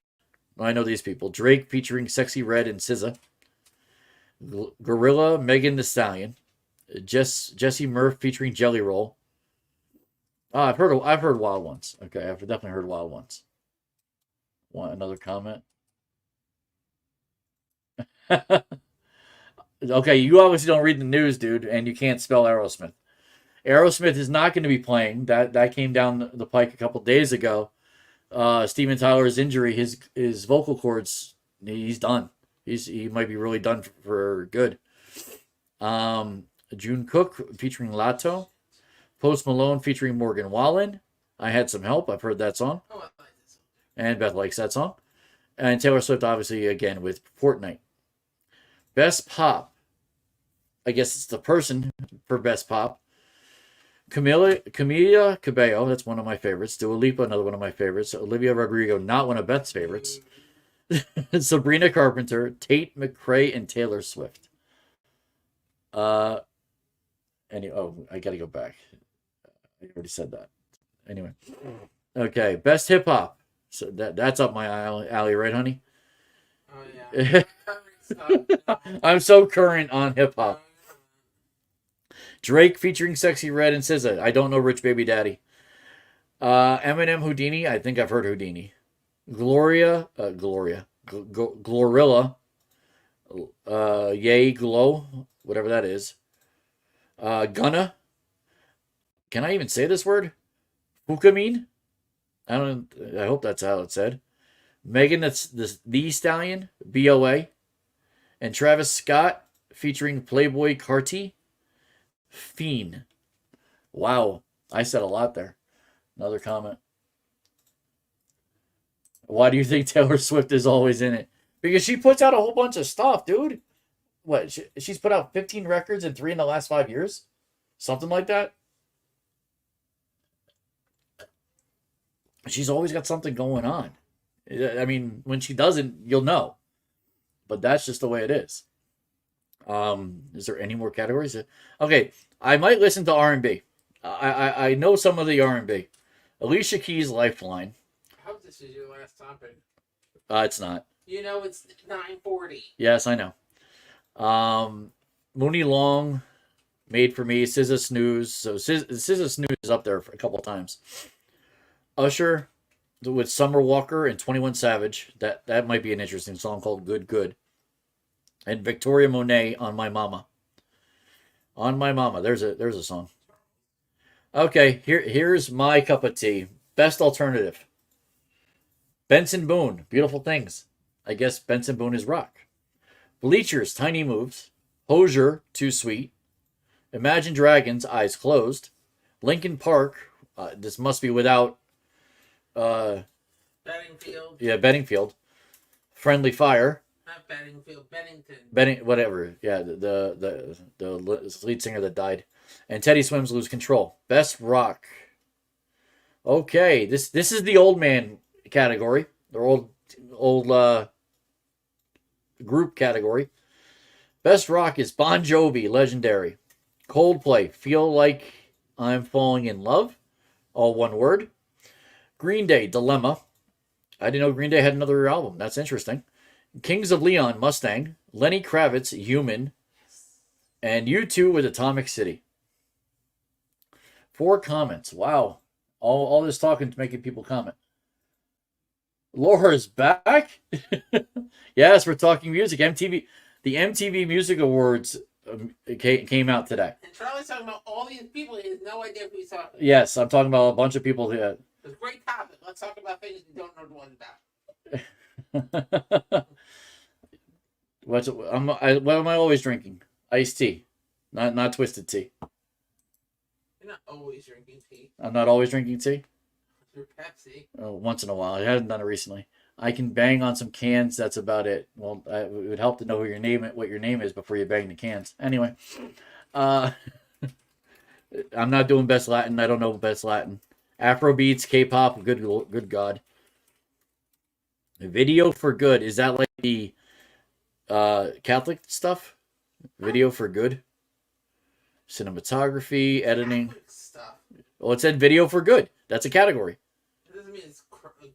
S1: I know these people. Drake featuring Sexy Red and SZA. Gorilla, Megan Thee Stallion. Jesse Murph featuring Jelly Roll. Oh, I've heard Wild Ones. Okay, I've definitely heard Wild Ones. Want another comment? Okay, you obviously don't read the news, dude, and you can't spell Aerosmith. Aerosmith is not going to be playing. That came down the pike a couple days ago. Steven Tyler's injury, his vocal cords, he's done. He might be really done for good. June Cook featuring Lato. Post Malone featuring Morgan Wallen. I Had Some Help. I've heard that song.
S2: Oh, I like this.
S1: And Beth likes that song. And Taylor Swift, obviously, again, with Fortnite. Best Pop. I guess it's the person for Best Pop. Camila Cabello, that's one of my favorites. Dua Lipa, another one of my favorites. Olivia Rodrigo, not one of Beth's favorites. Sabrina Carpenter, Tate McRae, and Taylor Swift. I gotta go back. I already said that. Anyway. Okay, best hip hop. So that's up my alley, right, honey?
S2: Oh, yeah.
S1: I'm so current on hip hop. Drake featuring Sexy Red and SZA. I don't know Rich Baby Daddy. Eminem Houdini. I think I've heard Houdini. Glorilla. Yay Glow. Whatever that is. Gunna. Can I even say this word? Fukamin? I hope that's how it's said. Megan, that's the Stallion. BOA. And Travis Scott featuring Playboy Carti. Fiend. Wow. I said a lot there. Another comment. Why do you think Taylor Swift is always in it? Because she puts out a whole bunch of stuff, dude. What? She's put out 15 records and 3 in the last 5 years? Something like that? She's always got something going on. I mean, when she doesn't, you'll know. But that's just the way it is. Is there any more categories? Okay, I might listen to R&B. I know some of the R&B. Alicia Keys' Lifeline.
S2: I hope this is your last topic.
S1: It's not.
S2: You know it's 9:40.
S1: Yes, I know. Mooney Long, Made for Me, SZA Snooze. So SZA Snooze is up there a couple of times. Usher with Summer Walker and 21 Savage. That might be an interesting song called Good Good. And Victoria Monet, On My Mama. On My Mama. There's a song. Okay, here's my cup of tea. Best alternative. Benson Boone, Beautiful Things. I guess Benson Boone is rock. Bleachers, Tiny Moves. Hozier, Too Sweet. Imagine Dragons, Eyes Closed. Linkin Park, this must be without...
S2: Bedingfield.
S1: Yeah, Bedingfield. Friendly Fire.
S2: Not Bedingfield, Bennington.
S1: Whatever. Yeah, the lead singer that died. And Teddy Swims, Lose Control. Best rock. Okay, this is the old man category. Or old group category. Best rock is Bon Jovi, Legendary. Coldplay, Feel Like I'm Falling in Love. All one word. Green Day, Dilemma. I didn't know Green Day had another album. That's interesting. Kings of Leon, Mustang. Lenny Kravitz, Human. And U2 with Atomic City. 4 comments. Wow. All this talking to making people comment. Laura's back? Yes, we're talking music. The MTV Music Awards came out today.
S2: And Charlie's talking about all these people. He has no idea who he's talking about.
S1: Yes, I'm talking about a bunch of people.
S2: It's a great topic. Let's talk about things you don't know the ones about.
S1: What am I always drinking? Iced tea, not twisted tea.
S2: You're not always drinking tea.
S1: I'm not always drinking tea.
S2: You're Pepsi.
S1: Oh, once in a while. I haven't done it recently. I can bang on some cans. That's about it. Well, it would help to know what your name is before you bang the cans. Anyway, I'm not doing best Latin. I don't know best Latin. Afrobeats, K-pop. Good God. Video for Good. Is that like the Catholic stuff? Video for Good? Cinematography, editing.
S2: Catholic stuff.
S1: Well, it said Video for Good. That's a category.
S2: It doesn't mean it's.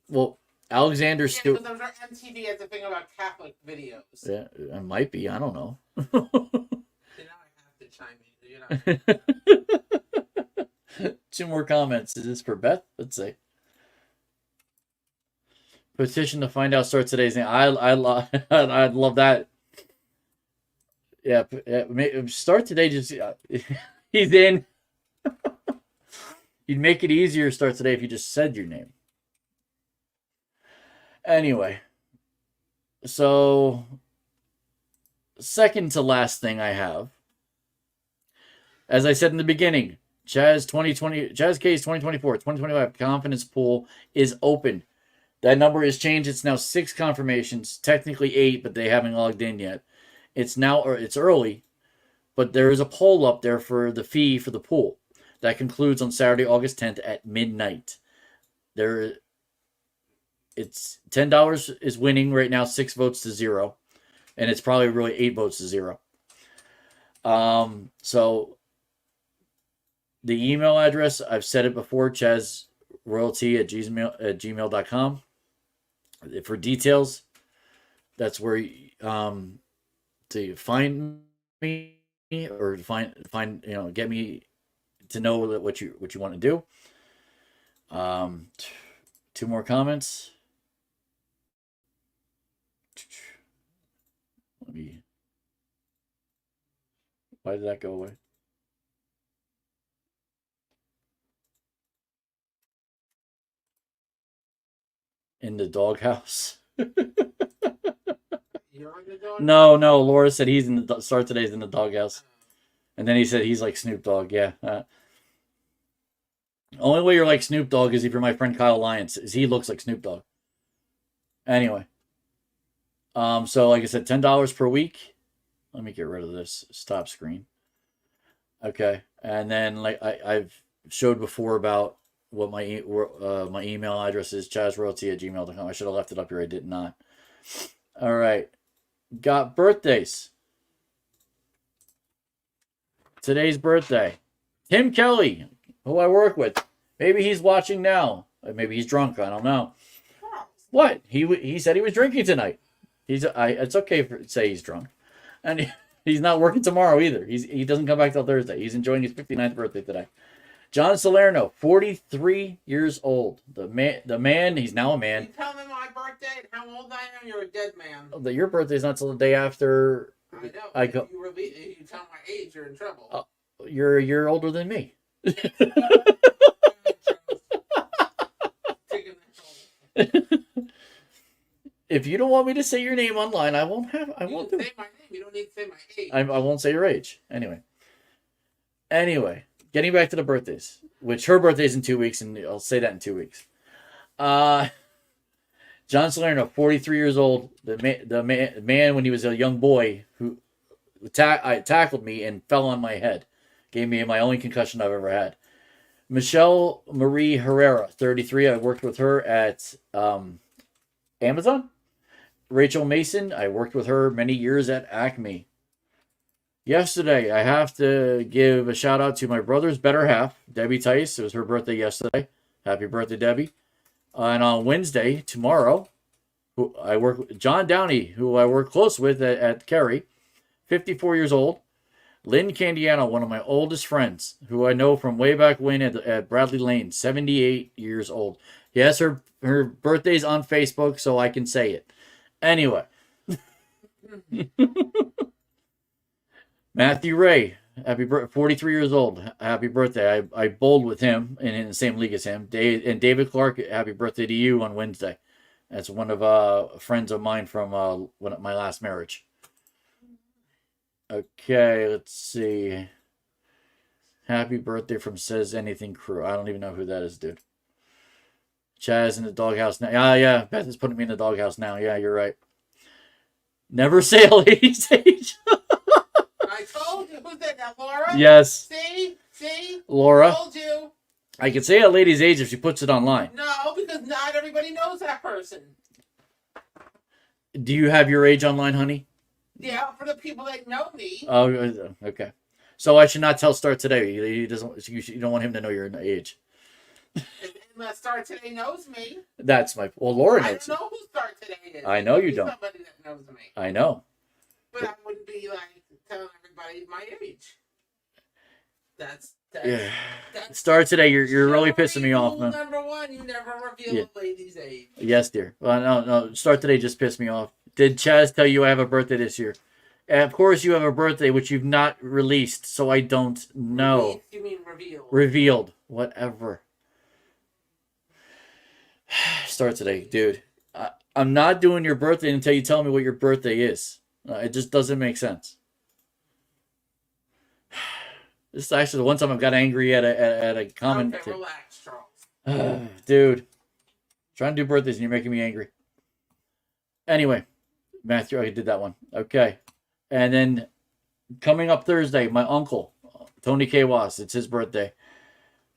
S1: Well, Alexander Stewart.
S2: Yeah, because MTV has a thing about Catholic videos.
S1: Yeah, it might be. I don't know.
S2: You know, I have to chime in. You know.
S1: 2 more comments. Is this for Beth? Let's see. Petition to find out start today's name. I love that. Yeah, start today. Just he's in. You'd make it easier to start today if you just said your name. Anyway, so second to last thing I have, as I said in the beginning, Chazz K's 2024-2025 confidence pool is open. That number has changed. It's now 6 confirmations, technically 8, but they haven't logged in yet. It's early, but there is a poll up there for the fee for the pool. That concludes on Saturday, August 10th at midnight. It's $10 is winning right now, 6 votes to 0. And it's probably really 8 votes to 0. So the email address, I've said it before, chazzroyalty@gmail.com. For details, that's where to find me or find get me to know what you want to do. 2 more comments. Why did that go away? In the doghouse.
S2: You're in the dog?
S1: No. Laura said he's in the start today's in the doghouse, and then he said he's like Snoop Dogg. Yeah. Only way you're like Snoop Dogg is if you're my friend Kyle Lyons, is he looks like Snoop Dogg. Anyway. So like I said, $10 per week. Let me get rid of this stop screen. Okay, and then like I've showed before about what my email address is, chazzroyalty@gmail.com. I should have left it up here. I did not. All right, got birthdays. Today's birthday, Tim Kelly, who I work with. Maybe he's watching now. Maybe he's drunk. I don't know. What he said he was drinking tonight. It's okay to say he's drunk, and he's not working tomorrow either. He doesn't come back till Thursday. He's enjoying his 59th birthday today. John Salerno, 43 years old. The man. He's now a man.
S2: You tell them my birthday and how old I am. You're a dead man.
S1: Your birthday's not till the day after.
S2: I know.
S1: I go.
S2: If you tell my age, you're in trouble.
S1: You're a year older than me. If you don't want me to say your name online, I won't do
S2: say my name. You don't need to say my age.
S1: I won't say your age. Anyway, getting back to the birthdays, which her birthday's in 2 weeks, and I'll say that in 2 weeks. John Salerno, 43 years old. The man when he was a young boy who tackled me and fell on my head, gave me my only concussion I've ever had. Marie Herrera, 33. I worked with her at Amazon. Rachel Masin, I worked with her many years at Acme. Yesterday, I have to give a shout out to my brother's better half, Debbie Tice. It was her birthday yesterday. Happy birthday, Debbie. And on Wednesday, tomorrow, I work with John Downey, who I work close with at Kerry, 54 years old. Lynn Candiano, one of my oldest friends, who I know from way back when at Bradley Lane, 78 years old. Yes, her birthday's on Facebook, so I can say it. Anyway. Matthew Ray, 43 years old. Happy birthday. I bowled with him in the same league as him. And David Clarke, happy birthday to you on Wednesday. That's one of friends of mine from my last marriage. Okay, let's see. Happy birthday from Says Anything Crew. I don't even know who that is, dude. Chazz in the doghouse now. Yeah. Beth is putting me in the doghouse now. Yeah, you're right. Never say a lady's age.
S2: I told you. Who's that? Laura?
S1: Yes.
S2: See?
S1: Laura.
S2: I told you.
S1: I can say a lady's age if she puts it online.
S2: No, because not everybody knows that person.
S1: Do you have your age online, honey?
S2: Yeah, for the people that know me.
S1: Oh, okay. So I should not tell Start Today. He doesn't. You don't want him to know your age.
S2: Unless Start Today knows me.
S1: That's my. Well, Laura
S2: I
S1: knows.
S2: don't know who Start Today is.
S1: I know you don't.
S2: Somebody that knows me.
S1: I know.
S2: But I wouldn't be like telling everybody my age. That's
S1: Yeah. Start Today. You're really pissing me off, man.
S2: Number one, you never reveal a lady's age.
S1: Yes, dear. Well, no. Start Today just pissed me off. Did Chazz tell you I have a birthday this year? And of course, you have a birthday which you've not released, so I don't know.
S2: Released, you mean revealed?
S1: Revealed. Whatever. Start Today, dude. I'm not doing your birthday until you tell me what your birthday is. It just doesn't make sense. This is actually the one time I've got angry at a comment.
S2: Okay, relax, Charles.
S1: Dude. Trying to do birthdays and you're making me angry. Anyway. Matthew, I did that one. Okay. And then coming up Thursday, my uncle, Tony K. Wass, it's his birthday.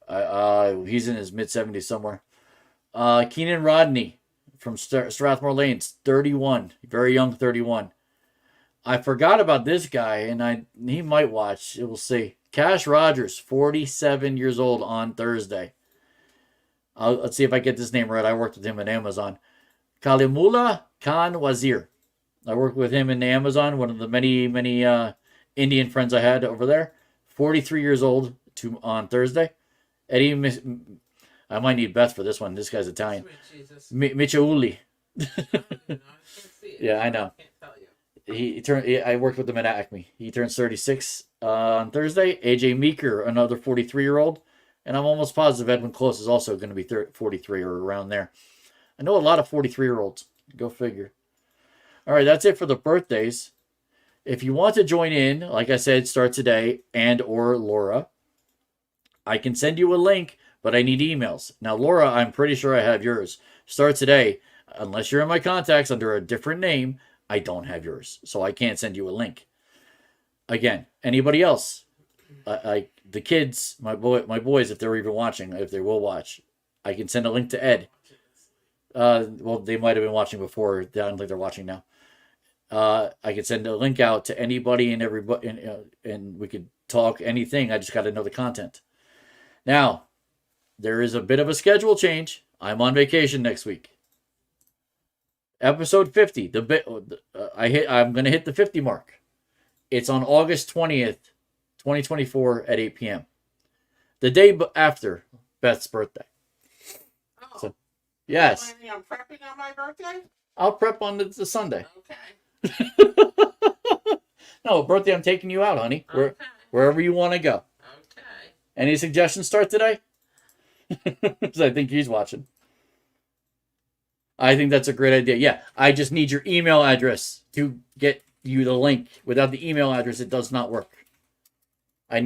S1: He's in his mid-70s somewhere. Keenan Rodney from Strathmore Lanes, 31. Very young, 31. I forgot about this guy, and he might watch. We'll see. Cash Rogers, 47 years old on Thursday. Let's see if I get this name right. I worked with him at Amazon. Kalimullah Khan Wazir. I worked with him in Amazon, one of the many Indian friends I had over there. 43 years old on Thursday. Eddie, I might need Beth for this one. This guy's Italian. Micciulli. Yeah, I know. I worked with him at Acme. He turns 36 on Thursday. AJ Meeker, another 43-year-old. And I'm almost positive Edwin Close is also going to be 43 or around there. I know a lot of 43-year-olds. Go figure. All right, that's it for the birthdays. If you want to join in, like I said, Start Today and or Laura, I can send you a link, but I need emails. Now, Laura, I'm pretty sure I have yours. Start Today, unless you're in my contacts under a different name, I don't have yours, so I can't send you a link. Again, anybody else? The kids, my boys, if they're even watching, if they will watch, I can send a link to Ed. Well, they might have been watching before. I don't think they're watching now. I could send a link out to anybody and everybody, and we could talk anything. I just got to know the content. Now, there is a bit of a schedule change. I'm on vacation next week. Episode 50. I'm going to hit the 50 mark. It's on August 20th, 2024 at 8 p.m. The day after Beth's birthday.
S2: Oh.
S1: So, yes.
S2: I'm prepping on my birthday?
S1: I'll prep on the Sunday.
S2: Okay.
S1: No, birthday, I'm taking you out, honey.
S2: Okay.
S1: Wherever you want to go.
S2: Okay.
S1: Any suggestions Start Today? Because I think he's watching. I think that's a great idea. Yeah, I just need your email address to get you the link. Without the email address, it does not work. I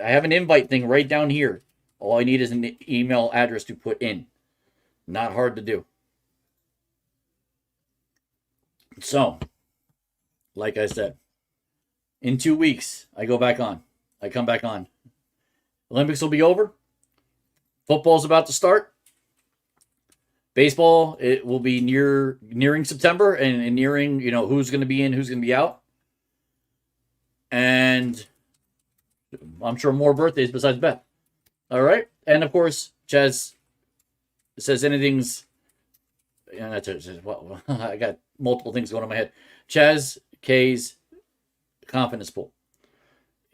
S1: have an invite thing right down here. All I need is an email address to put in. Not hard to do. So, like I said, in 2 weeks, I go back on. I come back on. Olympics will be over. Football's about to start. Baseball, it will be nearing September and nearing, who's going to be in, who's going to be out. And I'm sure more birthdays besides Beth. All right. And of course, Chazz says anything's, I got multiple things going on in my head. Chazz K's confidence pool.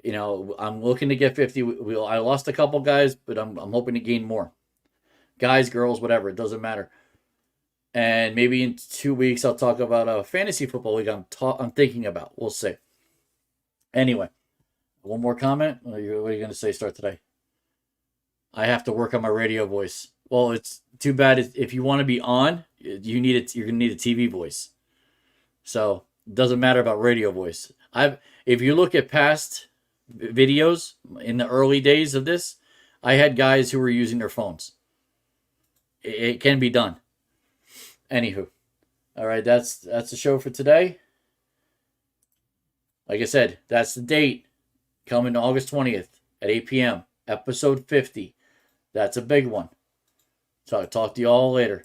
S1: I'm looking to get 50. I lost a couple guys, but I'm hoping to gain more. Guys, girls, whatever. It doesn't matter. And maybe in 2 weeks, I'll talk about a fantasy football league I'm thinking about. We'll see. Anyway, one more comment. What are you going to say Start Today? I have to work on my radio voice. Well, it's too bad. If you want to be on, you're going to need a TV voice. So it doesn't matter about radio voice. If you look at past videos in the early days of this, I had guys who were using their phones. It can be done. Anywho. All right, that's the show for today. Like I said, that's the date. Coming to August 20th at 8 p.m. Episode 50. That's a big one. So I'll talk to you all later.